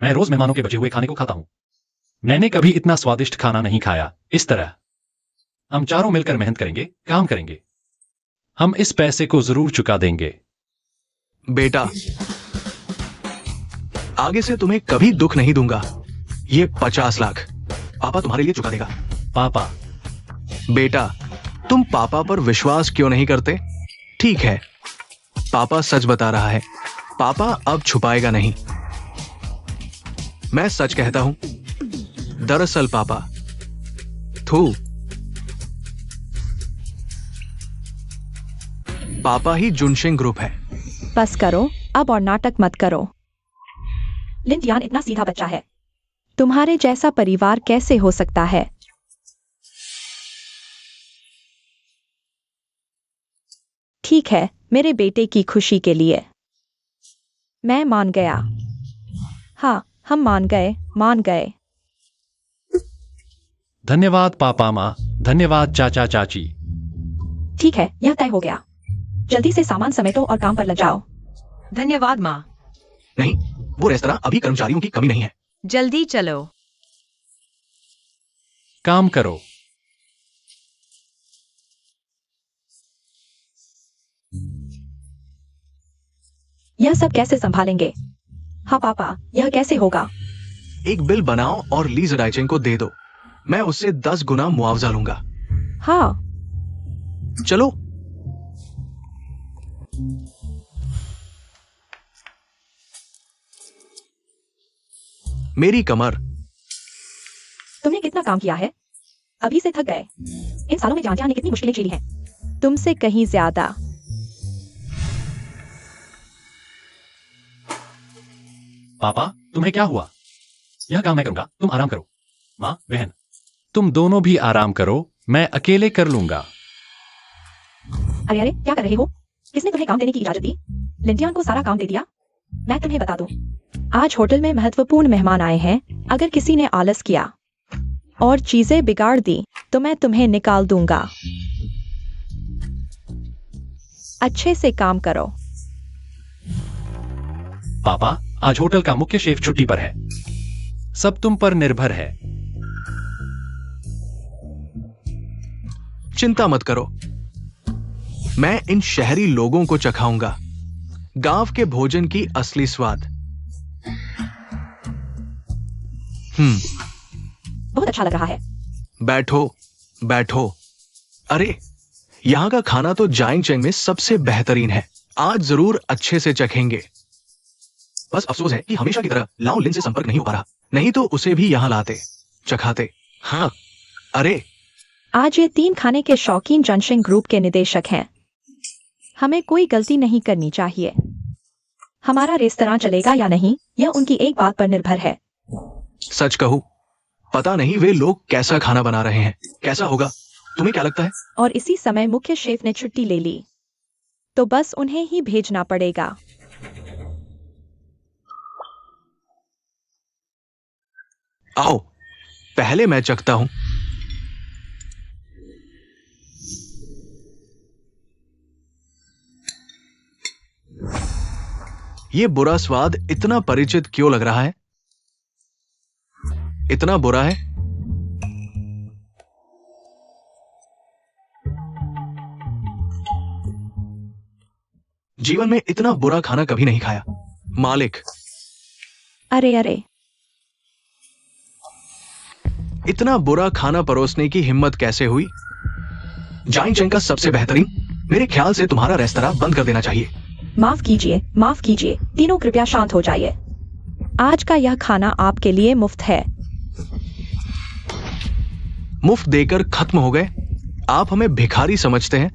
मैं रोज मेहमानों के बचे हुए खाने को खाता हूं। मैंने कभी इतना स्वादिष्ट खाना नहीं खाया। इस तरह हम चारों मिलकर मेहनत करेंगे, काम करेंगे। हम इस पैसे को जरूर चुका देंगे। बेटा, आगे से तुम्हें कभी दुख नहीं दूंगा। ये 50 लाख पापा तुम्हारे लिए चुका देगा। पापा, बेटा, तुम पापा पर विश्वास क्यों नहीं करते? ठीक है, पापा सच बता रहा है। पापा अब छुपाएगा नहीं। मैं सच कहता हूं। दरअसल पापा पापा ही जुनशिंग ग्रुप है। बस करो अब और नाटक मत करो। लिंटियान इतना सीधा बच्चा है। तुम्हारे जैसा परिवार कैसे हो सकता है? ठीक है, मेरे बेटे की खुशी के लिए मैं मान गया। हाँ, हम मान गए। धन्यवाद पापा, माँ, धन्यवाद चाचा चाची। ठीक है, यह तय हो गया। जल्दी से सामान समेटो और काम पर लग जाओ। धन्यवाद माँ। नहीं, वो रेस्तरां अभी कर्मचारियों की कमी नहीं है। जल्दी चलो। काम करो। यह सब कैसे संभालेंगे? हाँ पापा, यह कैसे होगा? एक बिल बनाओ और ली जडाइचेंग को दे दो। मैं उससे 10 गुना मुआवजा लूंगा। हाँ, चलो। मेरी कमर। तुमने कितना काम किया है? अभी से थक गए। इन सालों में जानतिया ने कितनी मुश्किलें झेली हैं। तुमसे कहीं ज्यादा। पापा, तुम्हें क्या हुआ? यह काम मैं करूंगा, तुम आराम करो। माँ, बहन, तुम दोनों भी आराम करो, मैं अकेले कर लूंगा। अरे अरे, क्या कर रहे हो? किसने तुम्हें काम देने की इजाजत दी? लिंटियान को सारा काम दे दिया। मैं तुम्हें बता दूं, आज होटल में महत्वपूर्ण मेहमान आए हैं। अगर किसी ने आलस किया और चीजें बिगाड़ दी तो मैं तुम्हें निकाल दूंगा। अच्छे से काम करो। पापा, आज होटल का मुख्य शेफ छुट्टी पर है। सब तुम पर निर्भर है। चिंता मत करो, मैं इन शहरी लोगों को चखाऊंगा गांव के भोजन की असली स्वाद। बहुत अच्छा लग रहा है। बैठो बैठो। अरे, यहां का खाना तो जाइंगचेंग में सबसे बेहतरीन है। आज जरूर अच्छे से चखेंगे। बस अफसोस है कि हमेशा की तरह लाओ लिन से संपर्क नहीं हो पा रहा, नहीं तो उसे भी यहां लाते, चखाते। हाँ, अरे आज ये 3 खाने के शौकीन जंशिंग ग्रुप के निदेशक हैं। हमें कोई गलती नहीं करनी चाहिए। हमारा रेस्तरां चलेगा या नहीं, यह उनकी एक बात पर निर्भर है। सच कहूं, पता नहीं वे लोग कैसा खाना बना रहे हैं। कैसा होगा, तुम्हें क्या लगता है? और इसी समय मुख्य शेफ ने छुट्टी ले ली, तो बस उन्हें ही भेजना पड़ेगा। आओ, पहले मैं चखता हूं। ये बुरा स्वाद इतना परिचित क्यों लग रहा है? इतना बुरा है? जीवन में इतना बुरा खाना कभी नहीं खाया। मालिक, अरे अरे, इतना बुरा खाना परोसने की हिम्मत कैसे हुई? जाइन चेंग का सबसे बेहतरीन। मेरे ख्याल से तुम्हारा रेस्तरां बंद कर देना चाहिए। माफ कीजिए, माफ कीजिए। तीनों कृपया शांत हो जाइए। आज का यह खाना आपके लिए मुफ्त है। मुफ्त देकर खत्म हो गए? आप हमें भिखारी समझते हैं?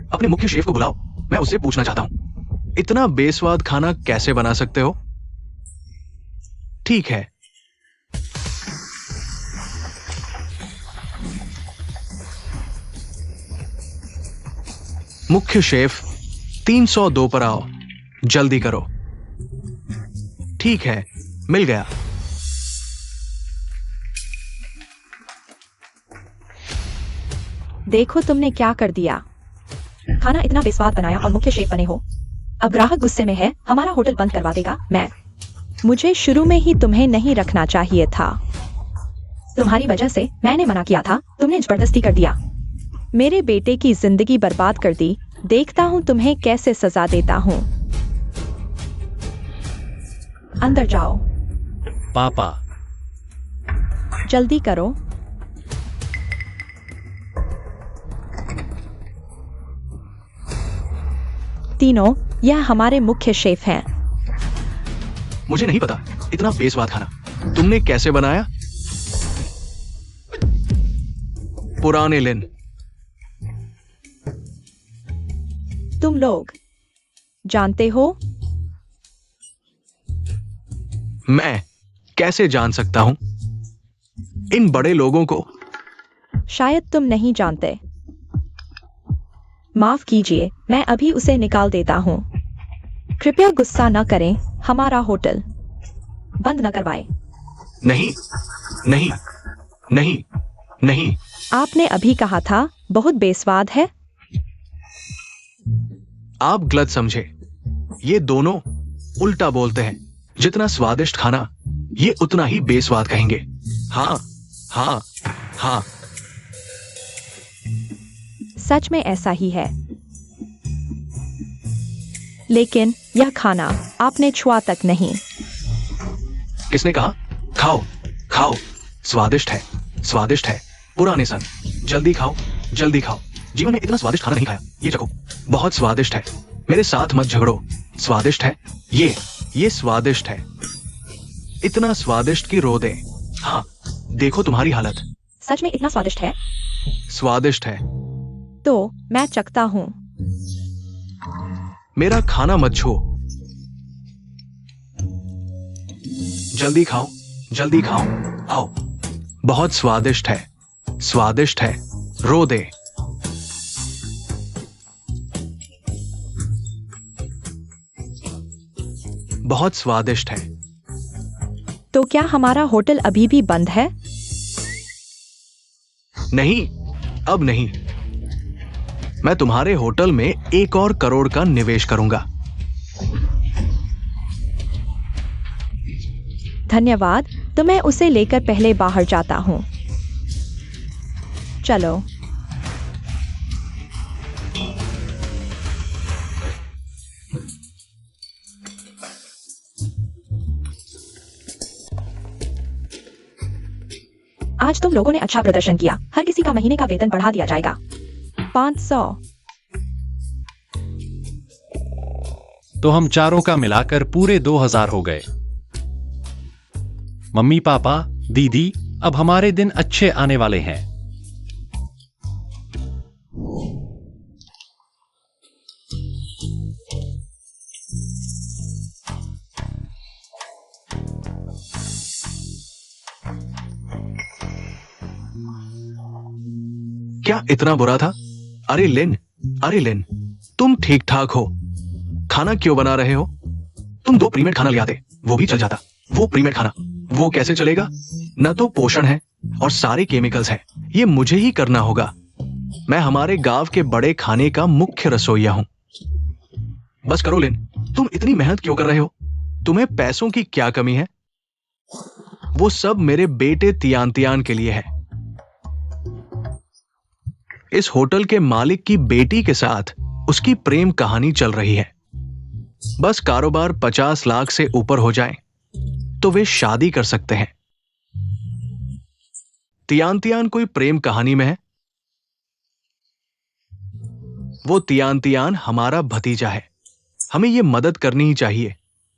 अपने मुख्य शेफ को बुलाओ, मैं उससे पूछना चाहता हूं, इतना बेस्वाद खाना कैसे बना सकते हो? ठीक है, मुख्य शेफ 302 पर आओ, जल्दी करो। ठीक है, मिल गया। देखो तुमने क्या कर दिया। खाना इतना बेस्वाद बनाया और मुख्य शेफ बने हो। अब ग्राहक गुस्से में है, हमारा होटल बंद करवा देगा। मुझे शुरू में ही तुम्हें नहीं रखना चाहिए था। तुम्हारी वजह से मैंने मना किया था, तुमने जबरदस्ती कर दिया। मेरे बेटे की जिंदगी बर्बाद कर दी। देखता हूँ तुम्हें कैसे सजा देता हूँ। अंदर जाओ। पापा, जल्दी करो। तीनों, यह हमारे मुख्य शेफ हैं। मुझे नहीं पता इतना बेस्वाद खाना तुमने कैसे बनाया। पुराने लिन, तुम लोग जानते हो? मैं कैसे जान सकता हूं इन बड़े लोगों को? शायद तुम नहीं जानते। माफ कीजिए, मैं अभी उसे निकाल देता हूँ। कृपया गुस्सा न करें, हमारा होटल बंद न करवाएं। नहीं नहीं नहीं नहीं। आपने अभी कहा था बहुत बेस्वाद है। आप गलत समझे। ये दोनों उल्टा बोलते हैं। जितना स्वादिष्ट खाना, ये उतना ही बेस्वाद कहेंगे। हाँ हाँ हाँ, सच में ऐसा ही है। लेकिन यह खाना आपने छुआ तक नहीं। किसने कहा? खाओ खाओ, स्वादिष्ट है, स्वादिष्ट है। पुराने सन, जल्दी खाओ, जल्दी खाओ। जीवन में इतना स्वादिष्ट खाना नहीं खाया, ये चखो, बहुत स्वादिष्ट है। मेरे साथ मत झगड़ो। स्वादिष्ट है ये स्वादिष्ट है, इतना स्वादिष्ट कि रो दे। हाँ, देखो तुम्हारी हालत। सच में इतना स्वादिष्ट है? स्वादिष्ट है। तो मैं चखता हूँ। मेरा खाना मत छो। जल्दी खाओ, जल्दी खाओ, आओ। बहुत स्वादिष्ट है, स्वादिष्ट है, रो दे। बहुत स्वादिष्ट है। तो क्या हमारा होटल अभी भी बंद है? नहीं, अब नहीं। मैं तुम्हारे होटल में 1 और करोड़ का निवेश करूंगा। धन्यवाद, तो मैं उसे लेकर पहले बाहर जाता हूँ। चलो। आज तुम लोगों ने अच्छा प्रदर्शन किया। हर किसी का महीने का वेतन बढ़ा दिया जाएगा। 500। तो हम चारों का मिलाकर पूरे 2000 हो गए। मम्मी पापा, दीदी, अब हमारे दिन अच्छे आने वाले हैं। क्या इतना बुरा था? अरे लिन, अरे लिन, तुम ठीक ठाक हो? खाना क्यों बना रहे हो? तुम 2 प्रीमेड खाना ले आते, वो भी चल जाता। वो प्रीमेड खाना, वो कैसे चलेगा? न तो पोषण है और सारे केमिकल्स हैं। ये मुझे ही करना होगा। मैं हमारे गांव के बड़े खाने का मुख्य रसोइया हूं। बस करो लिन, तुम इतनी मेहनत क्यों कर रहे हो? तुम्हें पैसों की क्या कमी है? वो सब मेरे बेटे तियान तियान के लिए है। इस होटल के मालिक की बेटी के साथ उसकी प्रेम कहानी चल रही है। बस कारोबार 50 लाख से ऊपर हो जाए तो वे शादी कर सकते हैं। तियान तियान कोई प्रेम कहानी में है। वो तियान तियान हमारा भतीजा है, हमें ये मदद करनी ही चाहिए।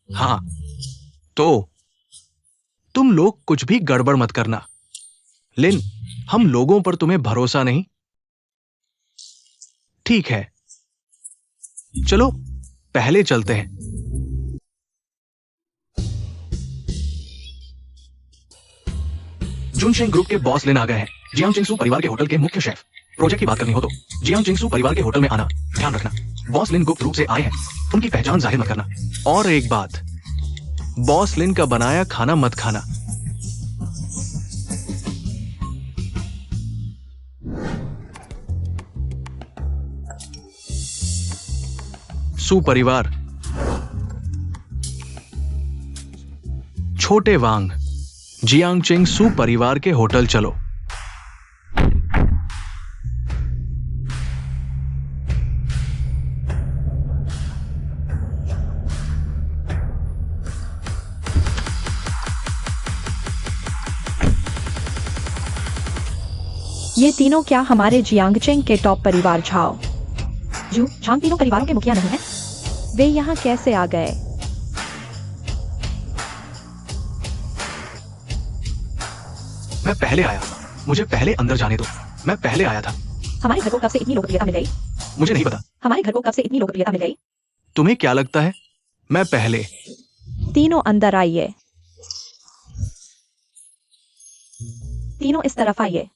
हाँ, तो तुम लोग कुछ भी गड़बड़ मत करना। लिन, हम लोगों पर तुम्हें भरोसा नहीं। ठीक है, चलो पहले चलते हैं। जुनशेंग ग्रुप के बॉस लिन आ गए हैं। जियांग चिंगसू परिवार के होटल के मुख्य शेफ। प्रोजेक्ट की बात करनी हो तो जियांग चिंगसू परिवार के होटल में आना। ध्यान रखना, बॉस लिन गुप्त रूप से आए हैं, उनकी पहचान जाहिर मत करना। और एक बात, बॉस लिन का बनाया खाना मत खाना। सू परिवार, छोटे वांग, जियांगचिंग सू परिवार के होटल चलो। ये तीनों क्या हमारे जियांगचेंग के टॉप परिवार झाओ जू झांग तीनों परिवारों के मुखिया नहीं है। वे यहाँ कैसे आ गए? मैं पहले आया, मुझे पहले अंदर जाने दो। मैं पहले आया था। हमारे घर को कब से इतनी लोकप्रियता मिल गई? मुझे नहीं पता। हमारे घर को कब से इतनी लोकप्रियता मिल गई? तुम्हें क्या लगता है? मैं पहले। तीनों अंदर आइए। तीनों इस तरफ आइए।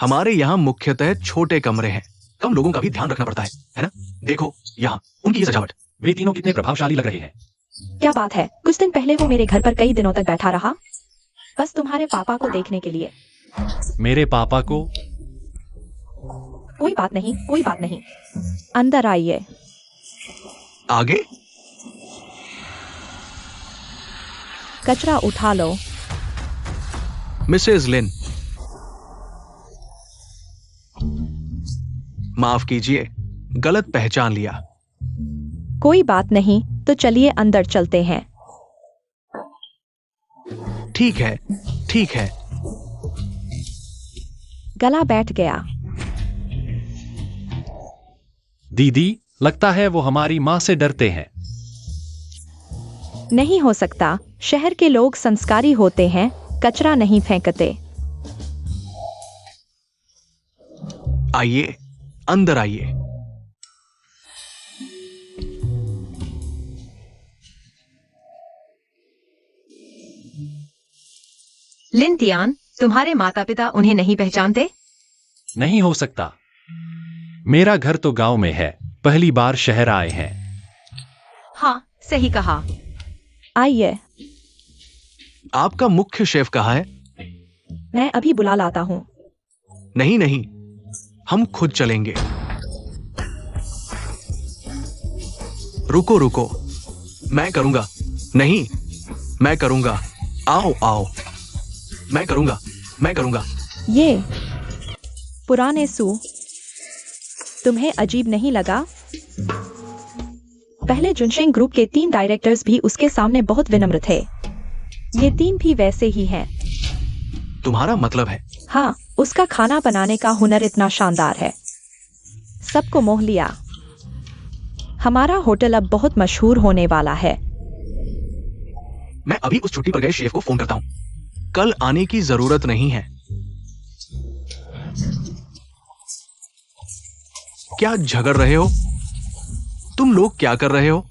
हमारे यहाँ मुख्यतः छोटे कमरे हैं, कम लोगों का भी ध्यान रखना पड़ता है ना? देखो यहाँ उनकी ये सजावट। वे तीनों कितने प्रभावशाली लग रहे हैं। क्या बात है, कुछ दिन पहले वो मेरे घर पर कई दिनों तक बैठा रहा, बस तुम्हारे पापा को देखने के लिए। मेरे पापा को? कोई बात नहीं, कोई बात नहीं। अंदर आइए। आगे कचरा उठा लो। मिसेज लिन, माफ कीजिए, गलत पहचान लिया। कोई बात नहीं, तो चलिए अंदर चलते हैं। ठीक है, ठीक है। गला बैठ गया। दीदी, लगता है वो हमारी माँ से डरते हैं। नहीं हो सकता, शहर के लोग संस्कारी होते हैं, कचरा नहीं फेंकते। आइए, अंदर आइए। लिन तियान, तुम्हारे माता पिता उन्हें नहीं पहचानते? नहीं हो सकता। मेरा घर तो गांव में है, पहली बार शहर आए हैं। हाँ, सही कहा। आइए। आपका मुख्य शेफ कहाँ है? मैं अभी बुला लाता हूँ। नहीं नहीं, हम खुद चलेंगे। रुको रुको, मैं करूंगा। नहीं, मैं करूंगा। आओ आओ, मैं करूंगा, मैं करूंगा। ये पुराने सू, तुम्हें अजीब नहीं लगा? पहले जुनशेंग ग्रुप के 3 डायरेक्टर्स भी उसके सामने बहुत विनम्र थे। ये 3 भी वैसे ही हैं। तुम्हारा मतलब है? हाँ, उसका खाना बनाने का हुनर इतना शानदार है, सबको मोह लिया। हमारा होटल अब बहुत मशहूर होने वाला है। मैं अभी उस छुट्टी पर गए शेफ को फोन करता हूं। कल आने की जरूरत नहीं है। क्या झगड़ रहे हो? तुम लोग क्या कर रहे हो?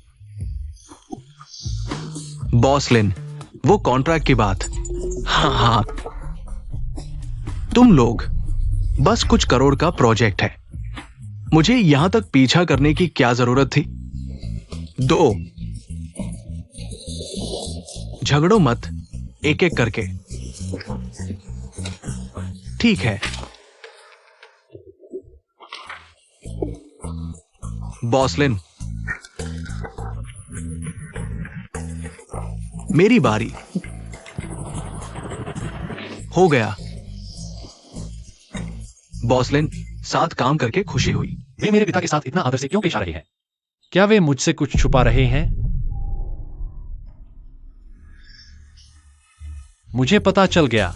बॉस लिन, वो कॉन्ट्रैक्ट की बात। हाँ हाँ, तुम लोग, बस कुछ करोड़ का प्रोजेक्ट है, मुझे यहां तक पीछा करने की क्या जरूरत थी? 2, झगड़ो मत, एक एक करके। ठीक है। बॉस लिन, मेरी बारी। हो गया। बॉस लिन, साथ काम करके खुशी हुई। वे मेरे पिता के साथ इतना आदर से क्यों पेश आ रहे हैं? क्या वे मुझसे कुछ छुपा रहे हैं? मुझे पता चल गया।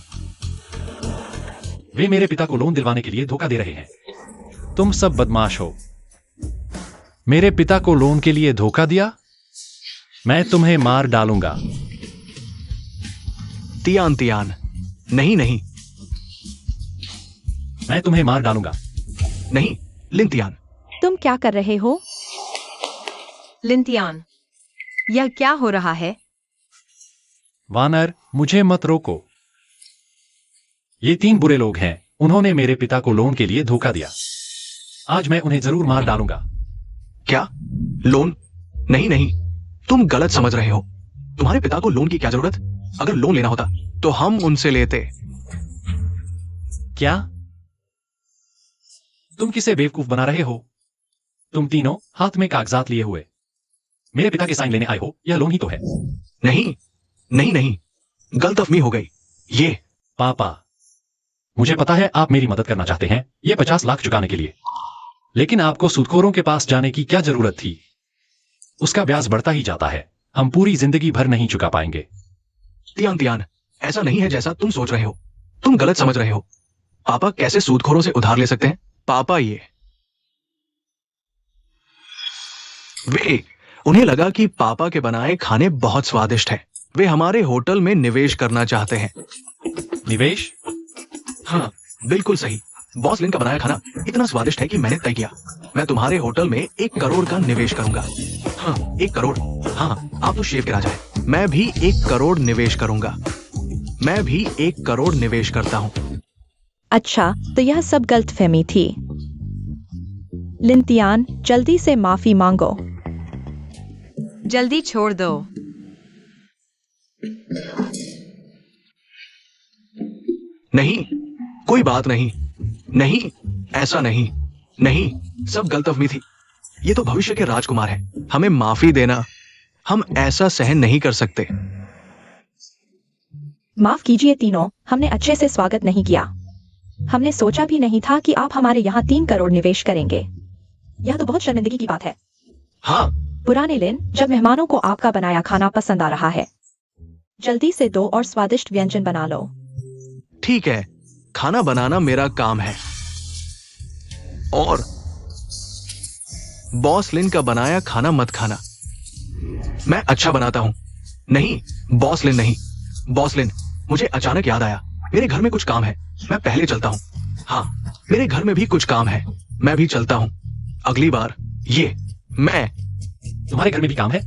वे मेरे पिता को लोन दिलवाने के लिए धोखा दे रहे हैं। तुम सब बदमाश हो। मेरे पिता को लोन के लिए धोखा दिया? मैं तुम्हें मार डालूंगा। तियान तियान, नहीं नहीं मैं तुम्हें मार डालूंगा। नहीं, लिन तियान। तुम क्या कर रहे हो? लिंतियान, यह क्या हो रहा है? वानर, मुझे मत रोको। ये 3 बुरे लोग हैं। उन्होंने मेरे पिता को लोन के लिए धोखा दिया। आज मैं उन्हें जरूर मार डालूंगा। क्या? लोन? नहीं नहीं, तुम गलत समझ रहे हो। तुम्हारे पिता को लोन की क्या जरूरत? अगर लोन लेना होता तो हम उनसे लेते। क्या? तुम किसे बेवकूफ बना रहे हो? तुम तीनों हाथ में कागजात लिए हुए मेरे पिता के साइन लेने आए हो। यह लोन ही तो है। नहीं नहीं नहीं, गलतफहमी हो गई। ये पापा, मुझे पता है आप मेरी मदद करना चाहते हैं, ये 50 लाख चुकाने के लिए। लेकिन आपको सूदखोरों के पास जाने की क्या जरूरत थी? उसका ब्याज बढ़ता ही जाता है। हम पूरी जिंदगी भर नहीं चुका पाएंगे। तियान तियान, ऐसा नहीं है जैसा तुम सोच रहे हो। तुम गलत समझ रहे हो। पापा कैसे सूदखोरों से उधार ले सकते हैं? पापा उन्हें लगा कि पापा के बनाए खाने बहुत स्वादिष्ट हैं। वे हमारे होटल में निवेश करना चाहते हैं। निवेश? हाँ, बिल्कुल सही। बॉस लिन का बनाया खाना इतना स्वादिष्ट है कि मैंने तय किया, मैं तुम्हारे होटल में 1 करोड़ का निवेश करूंगा। हाँ, 1 करोड़। हाँ, आप तो शेफ के राजा हैं। मैं भी 1 करोड़ निवेश करूंगा। मैं भी 1 करोड़ निवेश करता हूँ। अच्छा, तो यह सब गलतफहमी थी। लिंतियान, जल्दी से माफी मांगो। जल्दी छोड़ दो। नहीं, कोई बात नहीं। नहीं, ऐसा नहीं। नहीं, सब गलतफहमी थी। ये तो भविष्य के राजकुमार हैं। हमें माफी देना। हम ऐसा सहन नहीं कर सकते। माफ कीजिए तीनों, हमने अच्छे से स्वागत नहीं किया। हमने सोचा भी नहीं था कि आप हमारे यहाँ 3 करोड़ निवेश करेंगे। यह तो बहुत शर्मिंदगी की बात है। हाँ, पुराने लिन, जब मेहमानों को आपका बनाया खाना पसंद आ रहा है, जल्दी से 2 और स्वादिष्ट व्यंजन बना लो। ठीक है, खाना बनाना मेरा काम है। और बॉस लिन का बनाया खाना मत खाना। मैं अच्छा बनाता हूं। नहीं, बॉस लिन नहीं। बॉस लिन, मुझे अचानक याद आया, मेरे घर में कुछ काम है। मैं पहले चलता हूं। हाँ, मेरे घर में भी कुछ काम है। मैं भी चलता हूं। अगली बार तुम्हारे घर में भी काम है?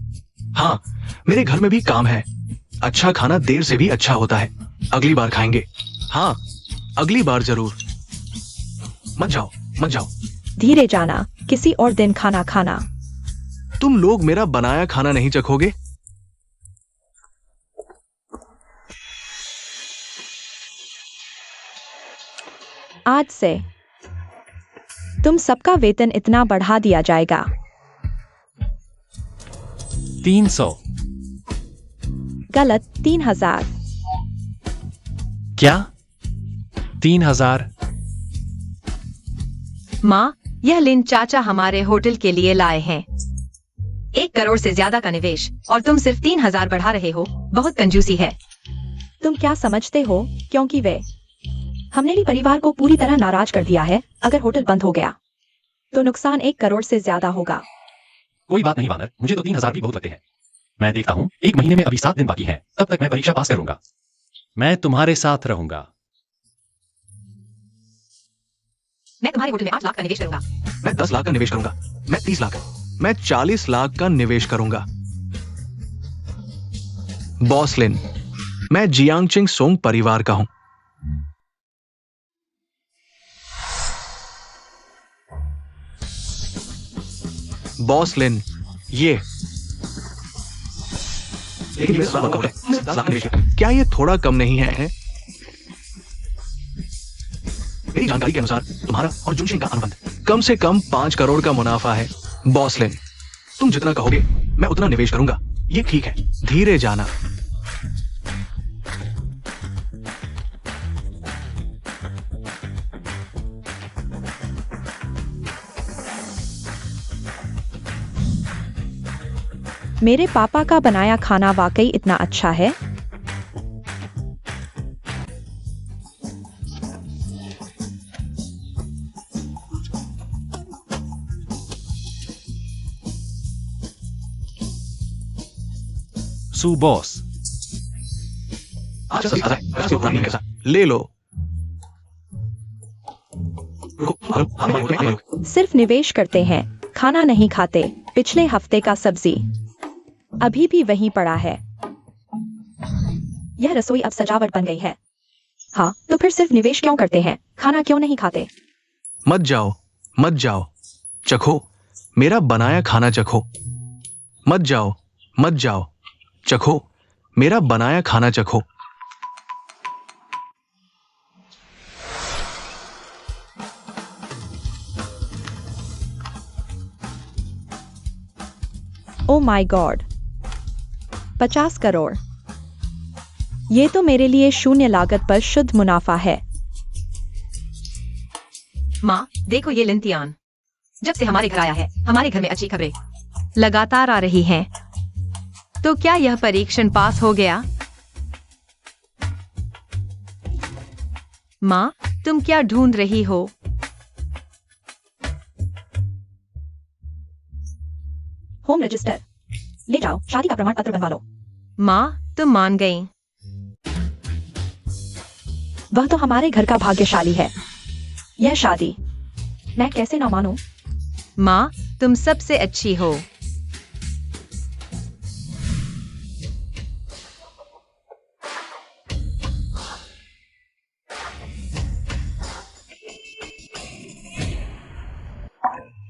हाँ, मेरे घर में भी काम है। अच्छा खाना देर से भी अच्छा होता है। अगली बार खाएंगे। हाँ, अगली बार जरूर। मत जाओ, मत जाओ। धीरे जाना, किसी और दिन खाना खाना। तुम लोग मेरा बनाया खाना नहीं चखोगे? आज से तुम सबका वेतन इतना बढ़ा दिया जाएगा। 300। गलत, 3000। क्या? 3000? माँ, यह लिन चाचा हमारे होटल के लिए लाए हैं। 1 करोड़ से ज्यादा का निवेश और तुम सिर्फ 3000 बढ़ा रहे हो। बहुत कंजूसी है। तुम क्या समझते हो? क्योंकि हमने भी परिवार को पूरी तरह नाराज कर दिया है। अगर होटल बंद हो गया तो नुकसान 1 करोड़ से ज्यादा होगा। कोई बात नहीं वानर, मुझे तो 3000 भी बहुत लगते हैं। मैं देखता हूँ, 1 महीने में अभी 7 दिन बाकी हैं। तब तक मैं परीक्षा पास करूंगा। मैं तुम्हारे साथ रहूंगा। मैं तुम्हारे होटल में 8 लाख का निवेश करूंगा। मैं 10 लाख का निवेश करूंगा। मैं 30 लाख। मैं 40 लाख का निवेश करूंगा। बॉस लिन, मैं जियांगचिंग सोंग परिवार का हूं। बॉस लिन, ये लेकिन ये सब कम है। 10 लाख का निवेश। क्या ये थोड़ा कम नहीं है? मेरी जानकारी के अनुसार तुम्हारा और जुनशिंग का अनुबंध कम से कम 5 करोड़ का मुनाफा है। बॉस लिन, तुम जितना कहोगे मैं उतना निवेश करूंगा। ये ठीक है। धीरे जाना। मेरे पापा का बनाया खाना वाकई इतना अच्छा है? सू बॉस, आज सब पैसे उड़ाने के साथ ले लो। सिर्फ निवेश करते हैं, खाना नहीं खाते। पिछले हफ्ते का सब्जी अभी भी वहीं पड़ा है। यह रसोई अब सजावट बन गई है। हाँ, तो फिर सिर्फ निवेश क्यों करते हैं? खाना क्यों नहीं खाते? मत जाओ, मत जाओ, चखो मेरा बनाया खाना चखो। मत जाओ, मत जाओ, चखो मेरा बनाया खाना चखो। Oh my god, 50 crore. ये तो मेरे लिए शून्य लागत पर शुद्ध मुनाफा है। माँ, देखो ये लिंतियान। जब से हमारे घर आया है, हमारे घर में अच्छी खबरें लगातार आ रही हैं। तो क्या यह परीक्षण पास हो गया? माँ, तुम क्या ढूंढ रही हो? होम रजिस्टर ले जाओ, शादी का प्रमाण पत्र बनवा लो। माँ, तुम मान गई। वह तो हमारे घर का भाग्यशाली है। यह शादी मैं कैसे ना मानूं? माँ, तुम सबसे अच्छी हो।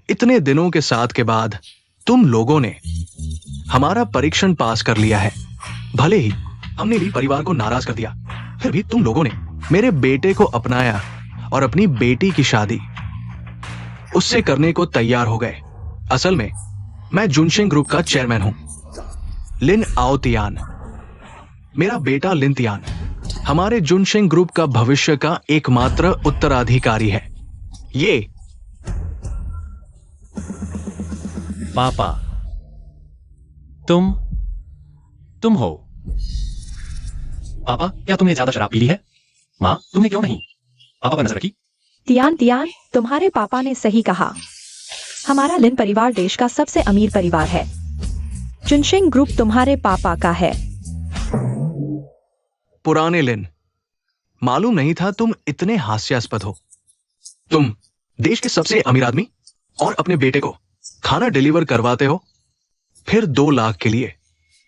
इतने दिनों के साथ के बाद तुम लोगों ने हमारा परीक्षण पास कर लिया है। भले ही हमने भी परिवार को नाराज कर दिया, फिर भी तुम लोगों ने मेरे बेटे को अपनाया और अपनी बेटी की शादी उससे करने को तैयार हो गए। असल में मैं जुनशिंग ग्रुप का चेयरमैन हूं, लिन आओ तियान। मेरा बेटा लिन तियान हमारे जुनशिंग ग्रुप का भविष्य का एकमात्र उत्तराधिकारी है। ये पापा, तुम हो। पापा, क्या तुमने ज्यादा शराब पी ली है? माँ, तुमने क्यों नहीं पापा पर नजर रखी? तियान, तियान, तुम्हारे पापा ने सही कहा। हमारा लिन परिवार देश का सबसे अमीर परिवार है। जुनशिंग ग्रुप तुम्हारे पापा का है। पुराने लिन, मालूम नहीं था तुम इतने हास्यास्पद हो। तुम देश के सबसे अमीर आदमी और अपने बेटे को खाना डिलीवर करवाते हो, फिर 2 लाख के लिए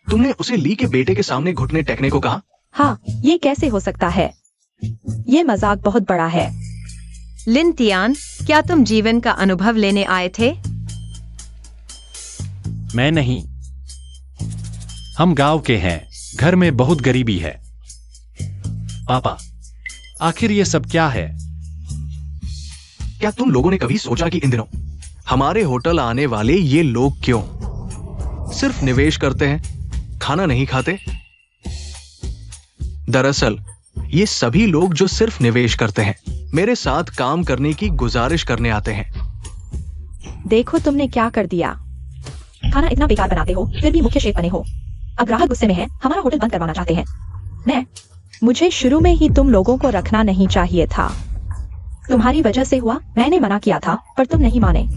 तुमने उसे ली के बेटे के सामने घुटने टेकने को कहा। हाँ, ये कैसे हो सकता है? ये मजाक बहुत बड़ा है। लिंतियान, क्या तुम जीवन का अनुभव लेने आए थे? मैं नहीं। हम गांव के हैं, घर में बहुत गरीबी है। पापा, आखिर ये सब क्या है? क्या तुम लोगों ने कभी सोचा कि इन दिनों हमारे होटल आने वाले ये लोग क्यों सिर्फ निवेश करते हैं, खाना नहीं खाते? दरअसल ये सभी लोग जो सिर्फ निवेश करते हैं, मेरे साथ काम करने की गुजारिश करने आते हैं। देखो तुमने क्या कर दिया। खाना इतना बेकार बनाते हो, फिर भी मुख्य शेफ बने हो। अब ग्राहक गुस्से में है, हमारा होटल बंद करवाना चाहते हैं। मुझे शुरू में ही तुम लोगों को रखना नहीं चाहिए था। तुम्हारी वजह से हुआ। मैंने मना किया था, पर तुम नहीं माने।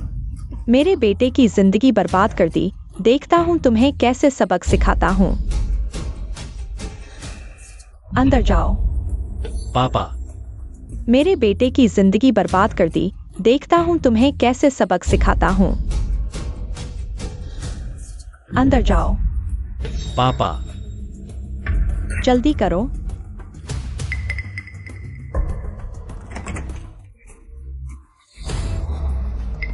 मेरे बेटे की जिंदगी बर्बाद कर दी। देखता हूं तुम्हें कैसे सबक सिखाता हूं। अंदर जाओ। पापा, मेरे बेटे की जिंदगी बर्बाद कर दी। देखता हूं तुम्हें कैसे सबक सिखाता हूं। अंदर जाओ। पापा, जल्दी करो।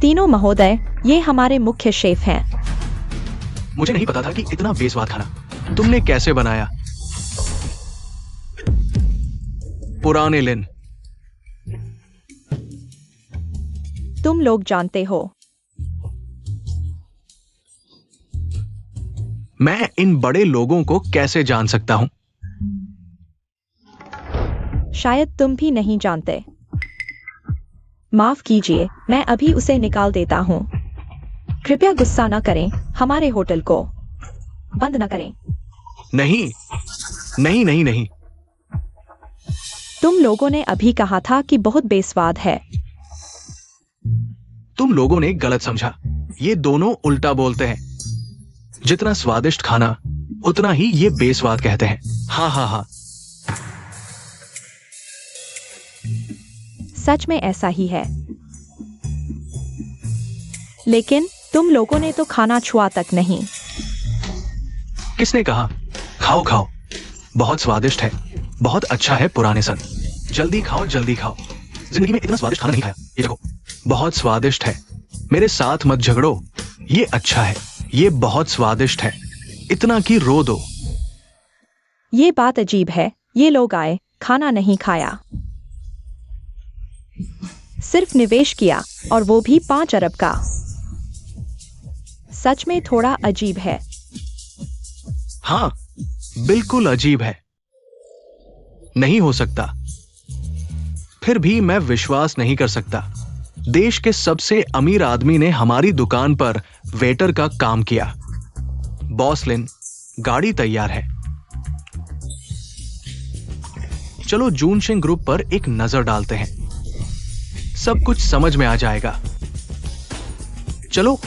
तीनों महोदय, ये हमारे मुख्य शेफ हैं। मुझे नहीं पता था कि इतना बेस्वाद खाना तुमने कैसे बनाया। पुराने लिन, तुम लोग जानते हो, मैं इन बड़े लोगों को कैसे जान सकता हूं? शायद तुम भी नहीं जानते। माफ कीजिए, मैं अभी उसे निकाल देता हूं। कृपया गुस्सा न करें हमारे होटल को। बंद न करें। नहीं नहीं नहीं नहीं। तुम लोगों ने अभी कहा था कि बहुत बेस्वाद है। तुम लोगों ने गलत समझा। ये दोनों उल्टा बोलते हैं। जितना स्वादिष्ट खाना उतना ही ये बेस्वाद कहते हैं। हाँ हाँ हाँ। सच में ऐसा ही है। लेकिन तुम लोगों ने तो खाना छुआ तक नहीं। किसने कहा? खाओ खाओ, बहुत स्वादिष्ट है, बहुत अच्छा है पुराने सन। जल्दी खाओ जल्दी खाओ। जिंदगी में इतना स्वादिष्ट खाना नहीं खाया। ये देखो, बहुत स्वादिष्ट है। मेरे साथ मत झगड़ो। ये अच्छा है, ये बहुत स्वादिष्ट है, इतना कि रो दो। ये बात अजीब है। ये लोग आए, खाना नहीं खाया, सिर्फ निवेश किया, और वो भी 5 अरब का। सच में थोड़ा अजीब है। हाँ, बिल्कुल अजीब है। नहीं हो सकता। फिर भी मैं विश्वास नहीं कर सकता। देश के सबसे अमीर आदमी ने हमारी दुकान पर वेटर का काम किया। बॉस लिन, गाड़ी तैयार है। चलो जूनशिंग ग्रुप पर एक नजर डालते हैं, सब कुछ समझ में आ जाएगा। चलो।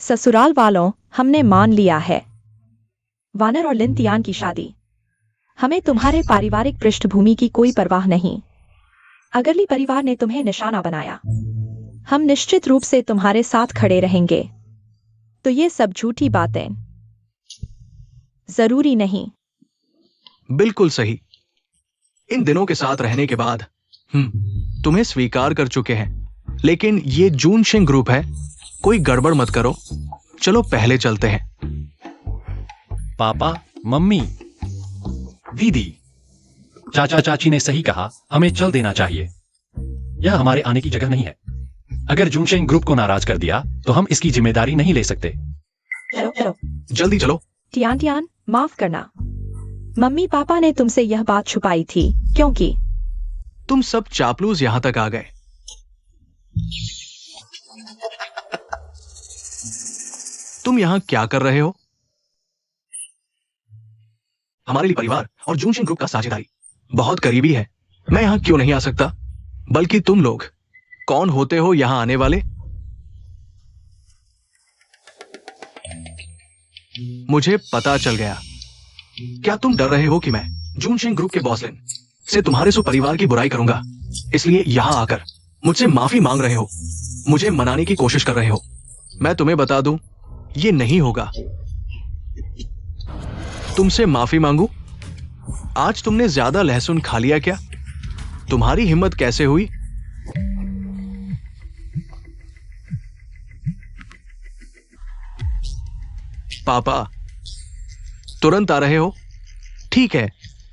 ससुराल वालों, हमने मान लिया है। वानर और लिंतियान की शादी। हमें तुम्हारे पारिवारिक पृष्ठभूमि की कोई परवाह नहीं। अगरली परिवार ने तुम्हें निशाना बनाया। हम निश्चित रूप से तुम्हारे साथ खड़े रहेंगे। तो ये सब झूठी बातें जरूरी नहीं। बिल्कुल सही। इन दिनों के साथ रहने के बाद तुम्हें स्वीकार कर चुके हैं। लेकिन ये जूनशिंग ग्रुप है, कोई गड़बड़ मत करो। चलो पहले चलते हैं। पापा, मम्मी, दीदी, चाचा चाची ने सही कहा, हमें चल देना चाहिए। यह हमारे आने की जगह नहीं है। अगर जूनशिंग ग्रुप को नाराज कर दिया तो हम इसकी जिम्मेदारी नहीं ले सकते। चलो चलो, जल्दी चलो। टियान टियान, माफ करना। मम्मी पापा ने तुमसे यह बात छुपाई थी, क्योंकि तुम सब चापलूस यहां तक आ गए। तुम यहां क्या कर रहे हो? हमारे लिए परिवार और जूनशिंग ग्रुप का साझेदारी बहुत करीबी है। मैं यहां क्यों नहीं आ सकता? बल्कि तुम लोग कौन होते हो यहां आने वाले? मुझे पता चल गया। क्या तुम डर रहे हो कि मैं जूनशिंग ग्रुप के बॉस लिन से तुम्हारे सो परिवार की बुराई करूंगा, इसलिए यहां आकर मुझसे माफी मांग रहे हो, मुझे मनाने की कोशिश कर रहे हो? मैं तुम्हें बता दूं, ये नहीं होगा। तुमसे माफी मांगू? आज तुमने ज्यादा लहसुन खा लिया क्या? तुम्हारी हिम्मत कैसे हुई? पापा, तुरंत आ रहे हो? ठीक है,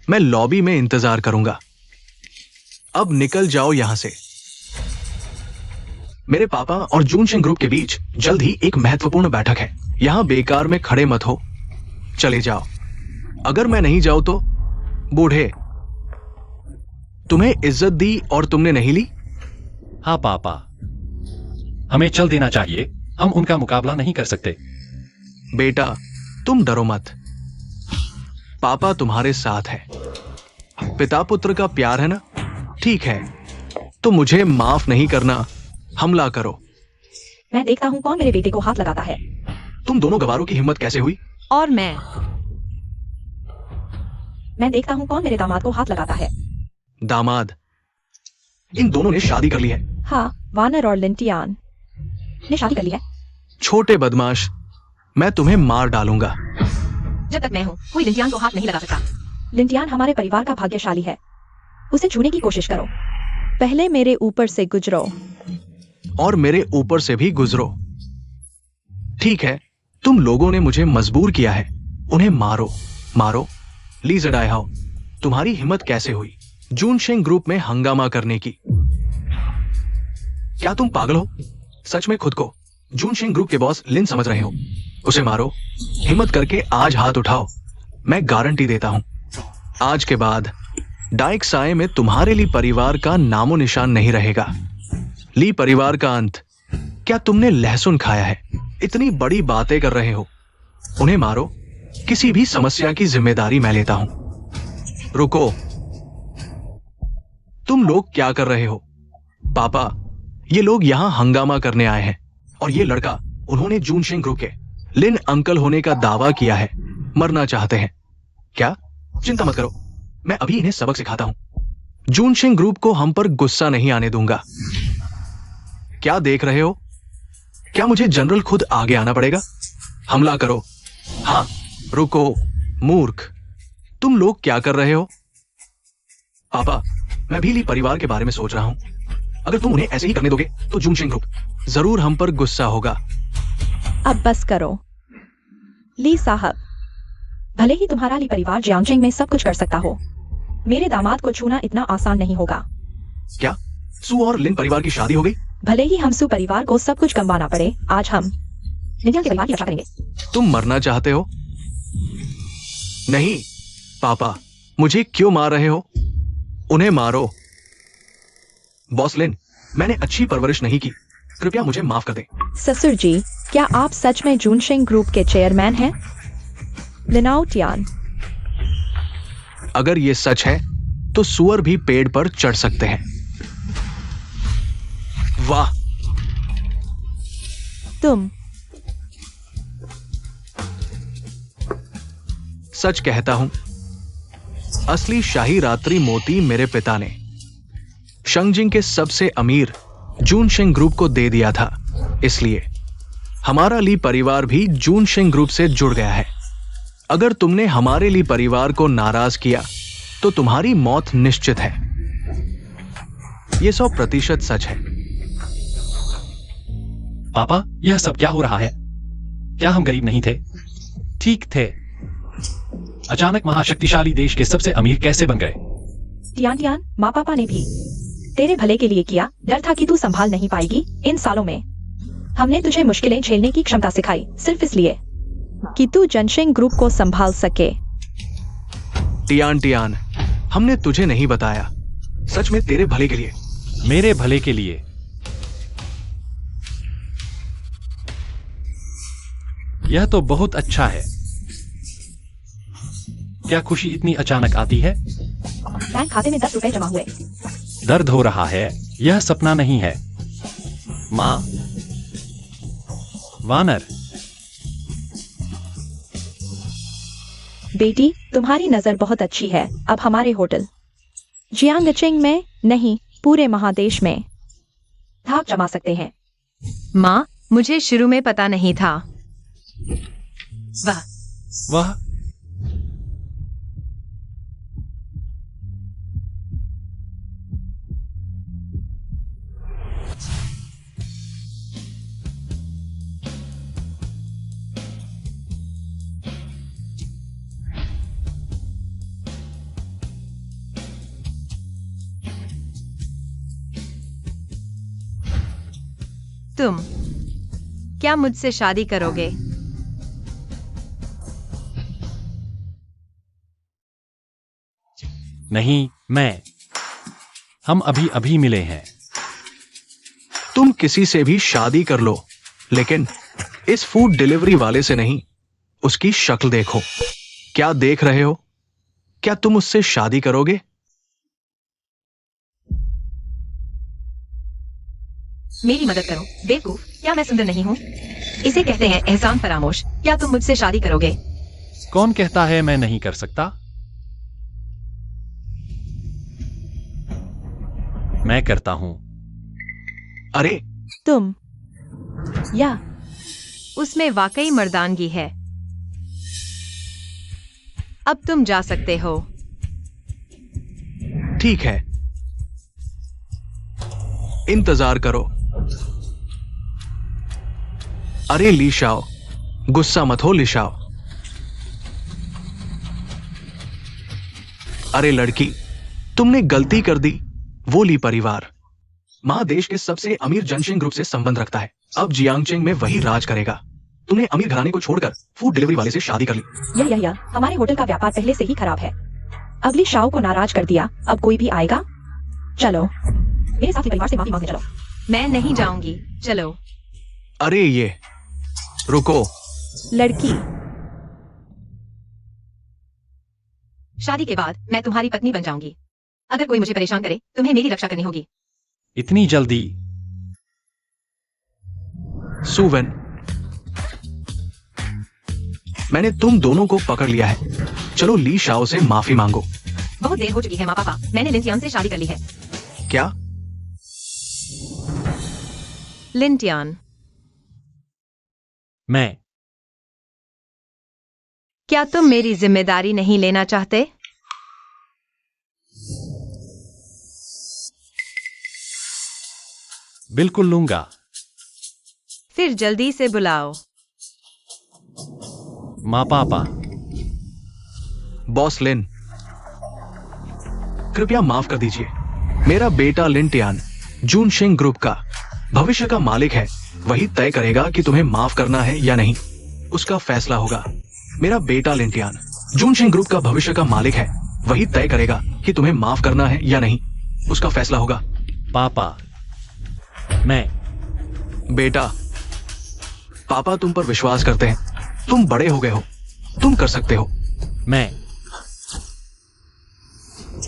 मैं लॉबी में इंतजार करूंगा। अब निकल जाओ यहां से। मेरे पापा और जूनशिंग ग्रुप के बीच जल्द ही एक महत्वपूर्ण बैठक है। यहां बेकार में खड़े मत हो, चले जाओ। अगर मैं नहीं जाऊं तो? बूढ़े, तुम्हें इज्जत दी और तुमने नहीं ली? हाँ पापा, हमें चल देना चाहिए। हम उनका मुकाबला नहीं कर सकते। बेटा, तुम डरो मत। पापा तुम्हारे साथ है। पिता पुत्र का प्यार है ना? ठीक है, तो मुझे माफ नहीं करना, हमला करो। मैं देखता हूँ कौन मेरे बेटे को हाथ लगाता है। तुम दोनों गवारों की हिम्मत कैसे हुई? और मैं देखता हूँ कौन मेरे दामाद को हाथ लगाता है। दामाद? इन दोनों ने शादी कर ली है। हाँ, वानर और लिंटियान ने शादी कर ली है। छोटे बदमाश, मैं तुम्हें मार डालूंगा। जब तक मैं हूँ, कोई लिंटियान को हाथ नहीं लगा सकता। लिंटियान हमारे परिवार का भाग्यशाली है। उसे छूने की कोशिश करो। पहले मेरे ऊपर से गुजरो। और मेरे ऊपर से भी गुजरो। ठीक है, तुम लोगों ने मुझे मजबूर किया है। उन्हें मारो, मारो। ली ज़ेडाइहाओ, तुम्हारी हिम्मत कैसे हुई? जूनशेंग ग्रुप में हंगामा करने की। क्या तुम पागल हो? सच में खुद को जूनशेंग ग्रुप के बॉस लिन समझ रहे हो? उसे मारो, हिम्मत करके आज हाथ उठाओ। मैं गारंटी देता हूं, आज के बाद डाइक साए में तुम्हारे ली परिवार का नामो निशान नहीं रहेगा। ली परिवार का अंत। क्या तुमने लहसुन खाया है? इतनी बड़ी बातें कर रहे हो। उन्हें मारो, किसी भी समस्या की जिम्मेदारी मैं लेता हूं। रुको, तुम लोग क्या कर रहे हो? पापा, ये लोग यहां हंगामा करने आए हैं और ये लड़का, उन्होंने जूनशेंग ग्रुप के लिन अंकल होने का दावा किया है। मरना चाहते हैं क्या? चिंता मत करो, मैं अभी इन्हें सबक सिखाता हूं। जूनशेंग ग्रुप को हम पर गुस्सा नहीं आने दूंगा। क्या देख रहे हो? क्या मुझे जनरल खुद आगे आना पड़ेगा? हमला करो। हाँ, रुको मूर्ख, तुम लोग क्या कर रहे हो? पापा, मैं भी ली परिवार के बारे में सोच रहा हूं। अगर तुम उन्हें ऐसे ही करने दोगे तो जूनशेंग ग्रुप जरूर हम पर गुस्सा होगा। अब बस करो। ली साहब, भले ही तुम्हारा ली परिवार जियांगशेंग में सब कुछ कर सकता हो, मेरे दामाद को छूना इतना आसान नहीं होगा। क्या सू और लिन परिवार की शादी हो गई? भले ही हम सू परिवार को सब कुछ गंवाना पड़े, आज हम लिन के परिवार की रक्षा करेंगे। तुम मरना चाहते हो? नहीं पापा, मुझे क्यों मार रहे हो? उन्हें मारो। बॉस लिन, मैंने अच्छी परवरिश नहीं की, कृपया मुझे माफ कर दें। ससुर जी, क्या आप सच में जूनशेंग ग्रुप के चेयरमैन हैं? लिनाओ टियान, अगर ये सच है तो सुअर भी पेड़ पर चढ़ सकते हैं। वाह, तुम सच कहता हूं, असली शाही रात्रि मोती मेरे पिता ने शंगजिंग के सबसे अमीर जूनशेंग ग्रुप को दे दिया था। इसलिए हमारा ली परिवार भी जूनशेंग ग्रुप से जुड़ गया है। अगर तुमने हमारे ली परिवार को नाराज किया तो तुम्हारी मौत निश्चित है। यह 100% सच है। पापा, यह सब क्या हो रहा है? क्या हम गरीब नहीं थे? ठीक थे। अचानक महाशक्तिशाली देश के सबसे अमीर कैसे बन गए? टियान टियान, माँ पापा ने भी तेरे भले के लिए किया। डर था कि तू संभाल नहीं पाएगी। इन सालों में हमने तुझे मुश्किलें झेलने की क्षमता सिखाई, सिर्फ इसलिए कि तू जूनशेंग ग्रुप को संभाल सके। टियान टियान, हमने तुझे नहीं बताया, सच में तेरे भले के लिए। मेरे भले के लिए? यह तो बहुत अच्छा है। क्या खुशी इतनी अचानक आती है? बैंक खाते में 10 रुपए जमा हुए। दर्द हो रहा है, यह सपना नहीं है। माँ, वानर, बेटी, तुम्हारी नजर बहुत अच्छी है। अब हमारे होटल जियांगशेंग में नहीं, पूरे महादेश में धाक जमा सकते हैं। माँ, मुझे शुरू में पता नहीं था। वाह, वह तुम क्या मुझसे शादी करोगे? नहीं, हम अभी अभी मिले हैं। तुम किसी से भी शादी कर लो, लेकिन इस फूड डिलीवरी वाले से नहीं। उसकी शक्ल देखो। क्या देख रहे हो? क्या तुम उससे शादी करोगे? मेरी मदद करो बेवकूफ, क्या मैं सुंदर नहीं हूँ? इसे कहते हैं एहसान फरामोश। क्या तुम मुझसे शादी करोगे? कौन कहता है मैं नहीं कर सकता? मैं करता हूं। अरे तुम या उसमें वाकई मर्दानगी है। अब तुम जा सकते हो। ठीक है, इंतजार करो। अरे लीशाओ, गुस्सा मत हो लीशाओ। अरे लड़की, तुमने गलती कर दी। वो ली परिवार महादेश के सबसे अमीर जनशिंग ग्रुप से संबंध रखता है। अब जियांगचेंग में वही राज करेगा। तुमने अमीर घराने को छोड़कर फूड डिलीवरी वाले से शादी कर ली। यह हमारे होटल का व्यापार पहले से ही खराब है। अब ली शाओ को नाराज कर दिया। अब कोई भी आएगा? चलो मेरे साथ ही परिवार से माफी मांगने चलो। मैं नहीं जाऊंगी, चलो। अरे ये रुको। लड़की, शादी के बाद मैं तुम्हारी पत्नी बन जाऊंगी। अगर कोई मुझे परेशान करे, तुम्हें मेरी रक्षा करनी होगी। इतनी जल्दी? सुवेन, मैंने तुम दोनों को पकड़ लिया है। चलो ली शाओ से माफी मांगो। बहुत देर हो चुकी है माँ पापा, मैंने लिंटियान से शादी कर ली है। क्या? लिंटियान, मैं? क्या तुम मेरी जिम्मेदारी नहीं लेना चाहते? बिल्कुल लूंगा। फिर जल्दी से बुलाओ। माँ पापा। बॉस लिन, कृपया माफ कर दीजिए। मेरा बेटा लिंटियान जूनशिंग ग्रुप का भविष्य का मालिक है। वही तय करेगा कि तुम्हें माफ करना है या नहीं। उसका फैसला होगा। मेरा बेटा लिंटियान जूनशिंग ग्रुप का भविष्य का मालिक है। वही तय करेगा कि तुम्हें माफ करना है या नहीं। उसका फैसला होगा। पापा, मैं। बेटा, पापा तुम पर विश्वास करते हैं। तुम बड़े हो गए हो, तुम कर सकते हो। मैं।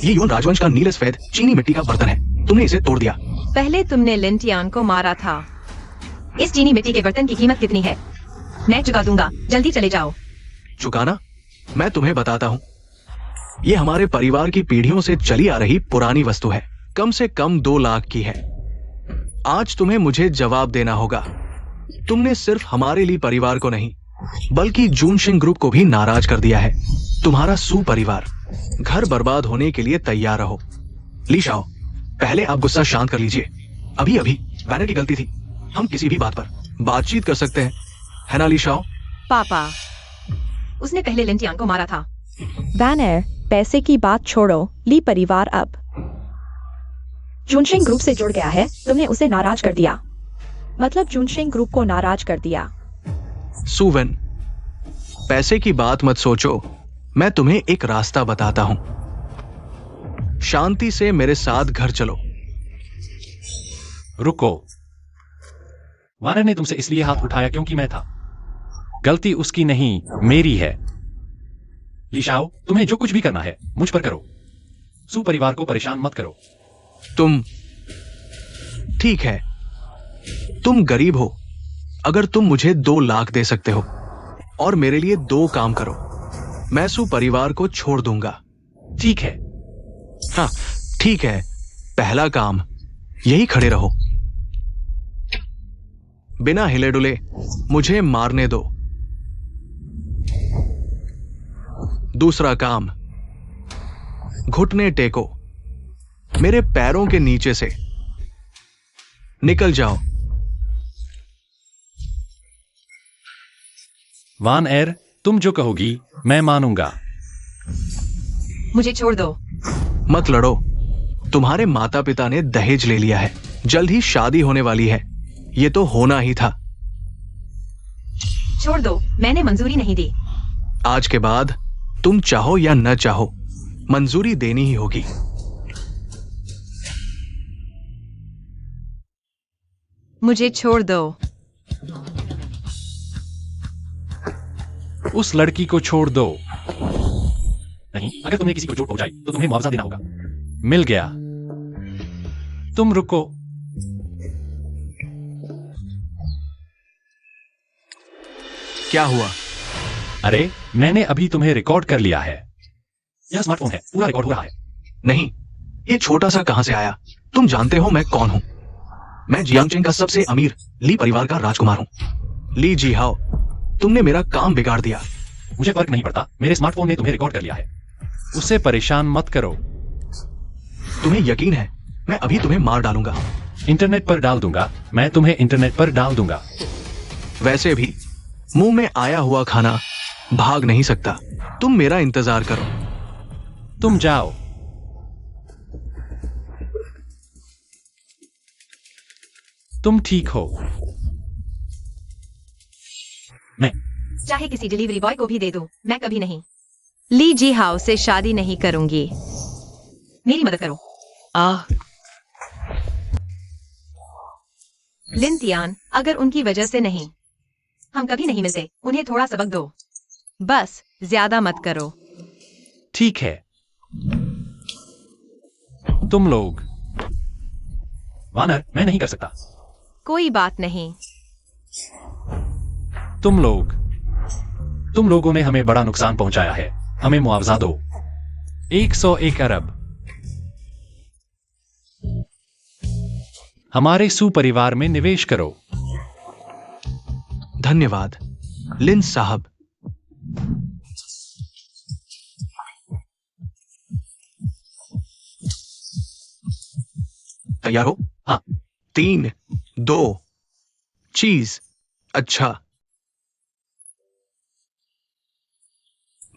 ये युन राजवंश का नील सफेद चीनी मिट्टी का बर्तन है। तुमने इसे तोड़ दिया। पहले तुमने लिंटियान को मारा था। इस चीनी मिट्टी के बर्तन की कीमत कितनी है? मैं चुका दूंगा। जल्दी चले जाओ। चुकाना? मैं तुम्हें बताता हूं। ये हमारे परिवार की पीढ़ियों से चली आ रही पुरानी वस्तु है। कम से कम 2 लाख की है। आज तुम्हें मुझे जवाब देना होगा। तुमने सिर्फ हमारे लिए परिवार को नहीं, बल्कि जूनशिंग ग्रुप को भी नाराज कर दिया है। तुम्हारा सू परिवार घर बर्बाद होने के लिए तैयार रहो। ली शाओ, पहले आप गुस्सा शांत कर लीजिए। अभी अभी बैनर की गलती थी। हम किसी भी बात पर बातचीत कर सकते हैं, है ना ली शाओ? पापा, उसने पहले लिंटियान को मारा था। बैनर, पैसे की बात छोड़ो। ली परिवार अब जूनशिंग ग्रुप से जुड़ गया है। तुमने उसे नाराज कर दिया। मतलब जूनशिंग ग्रुप को नाराज कर दिया। सुवेन, पैसे की बात मत सोचो। मैं तुम्हें एक रास्ता बताता हूं। शांति से मेरे साथ घर चलो। रुको। वानर ने तुमसे इसलिए हाथ उठाया क्योंकि मैं था। गलती उसकी नहीं, मेरी है। ली शाओ, तुम्हें जो कुछ भी करना है मुझ पर करो। सू परिवार को परेशान मत करो। तुम ठीक है, तुम गरीब हो। अगर तुम मुझे 2 लाख दे सकते हो और मेरे लिए 2 काम करो, मैं सू परिवार को छोड़ दूंगा। ठीक है। हाँ ठीक है। पहला काम, यही खड़े रहो। बिना हिले डुले मुझे मारने दो। दूसरा काम, घुटने टेको मेरे पैरों के नीचे से। निकल जाओ। वान एर, तुम जो कहोगी मैं मानूंगा। मुझे छोड़ दो। मत लड़ो। तुम्हारे माता पिता ने दहेज ले लिया है। जल्द ही शादी होने वाली है। ये तो होना ही था। छोड़ दो, मैंने मंजूरी नहीं दी। आज के बाद तुम चाहो या न चाहो, मंजूरी देनी ही होगी। मुझे छोड़ दो। उस लड़की को छोड़ दो। नहीं, अगर तुम्हें किसी को चोट पहुंचाई तो तुम्हें मुआवजा देना होगा। मिल गया। तुम रुको। क्या हुआ? अरे, मैंने अभी तुम्हें रिकॉर्ड कर लिया है। यह स्मार्टफोन है, पूरा रिकॉर्ड हो रहा है। नहीं, ये छोटा सा कहां से आया? तुम जानते हो मैं कौन हूं? मैं जियांगचेंग का सबसे अमीर ली परिवार का राजकुमार हूं। ली जीहाओ, तुमने मेरा काम बिगाड़ दिया। मुझे फर्क नहीं पड़ता, मेरे स्मार्टफोन ने तुम्हें रिकॉर्ड कर लिया है। उसे परेशान मत करो। तुम्हें यकीन है मैं अभी तुम्हें मार डालूंगा? इंटरनेट पर डाल दूंगा। मैं तुम्हें इंटरनेट पर डाल दूंगा। वैसे भी मुंह में आया हुआ खाना भाग नहीं सकता। तुम मेरा इंतजार करो। तुम जाओ। तुम ठीक हो? मैं चाहे किसी डिलीवरी बॉय को भी दे दूं, मैं कभी नहीं ली जी हाउ से शादी नहीं करूंगी। मेरी मदद करो। लिंतियान, अगर उनकी वजह से नहीं, हम कभी नहीं मिलते। उन्हें थोड़ा सबक दो, बस ज्यादा मत करो। ठीक है। तुम लोग। वानर, मैं नहीं कर सकता। कोई बात नहीं। तुम लोगों ने हमें बड़ा नुकसान पहुंचाया है। हमें मुआवजा दो। 101 अरब। हमारे सुपरिवार में निवेश करो। धन्यवाद लिन साहब। तैयार हो? हाँ। 3, 2, चीज। अच्छा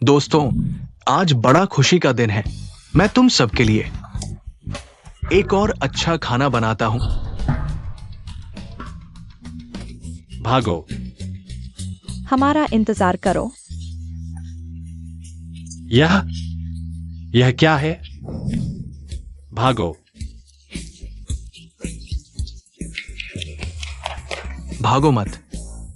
दोस्तों, आज बड़ा खुशी का दिन है। मैं तुम सबके लिए एक और अच्छा खाना बनाता हूं। भागो। हमारा इंतजार करो। यह क्या है? भागो। भागो मत।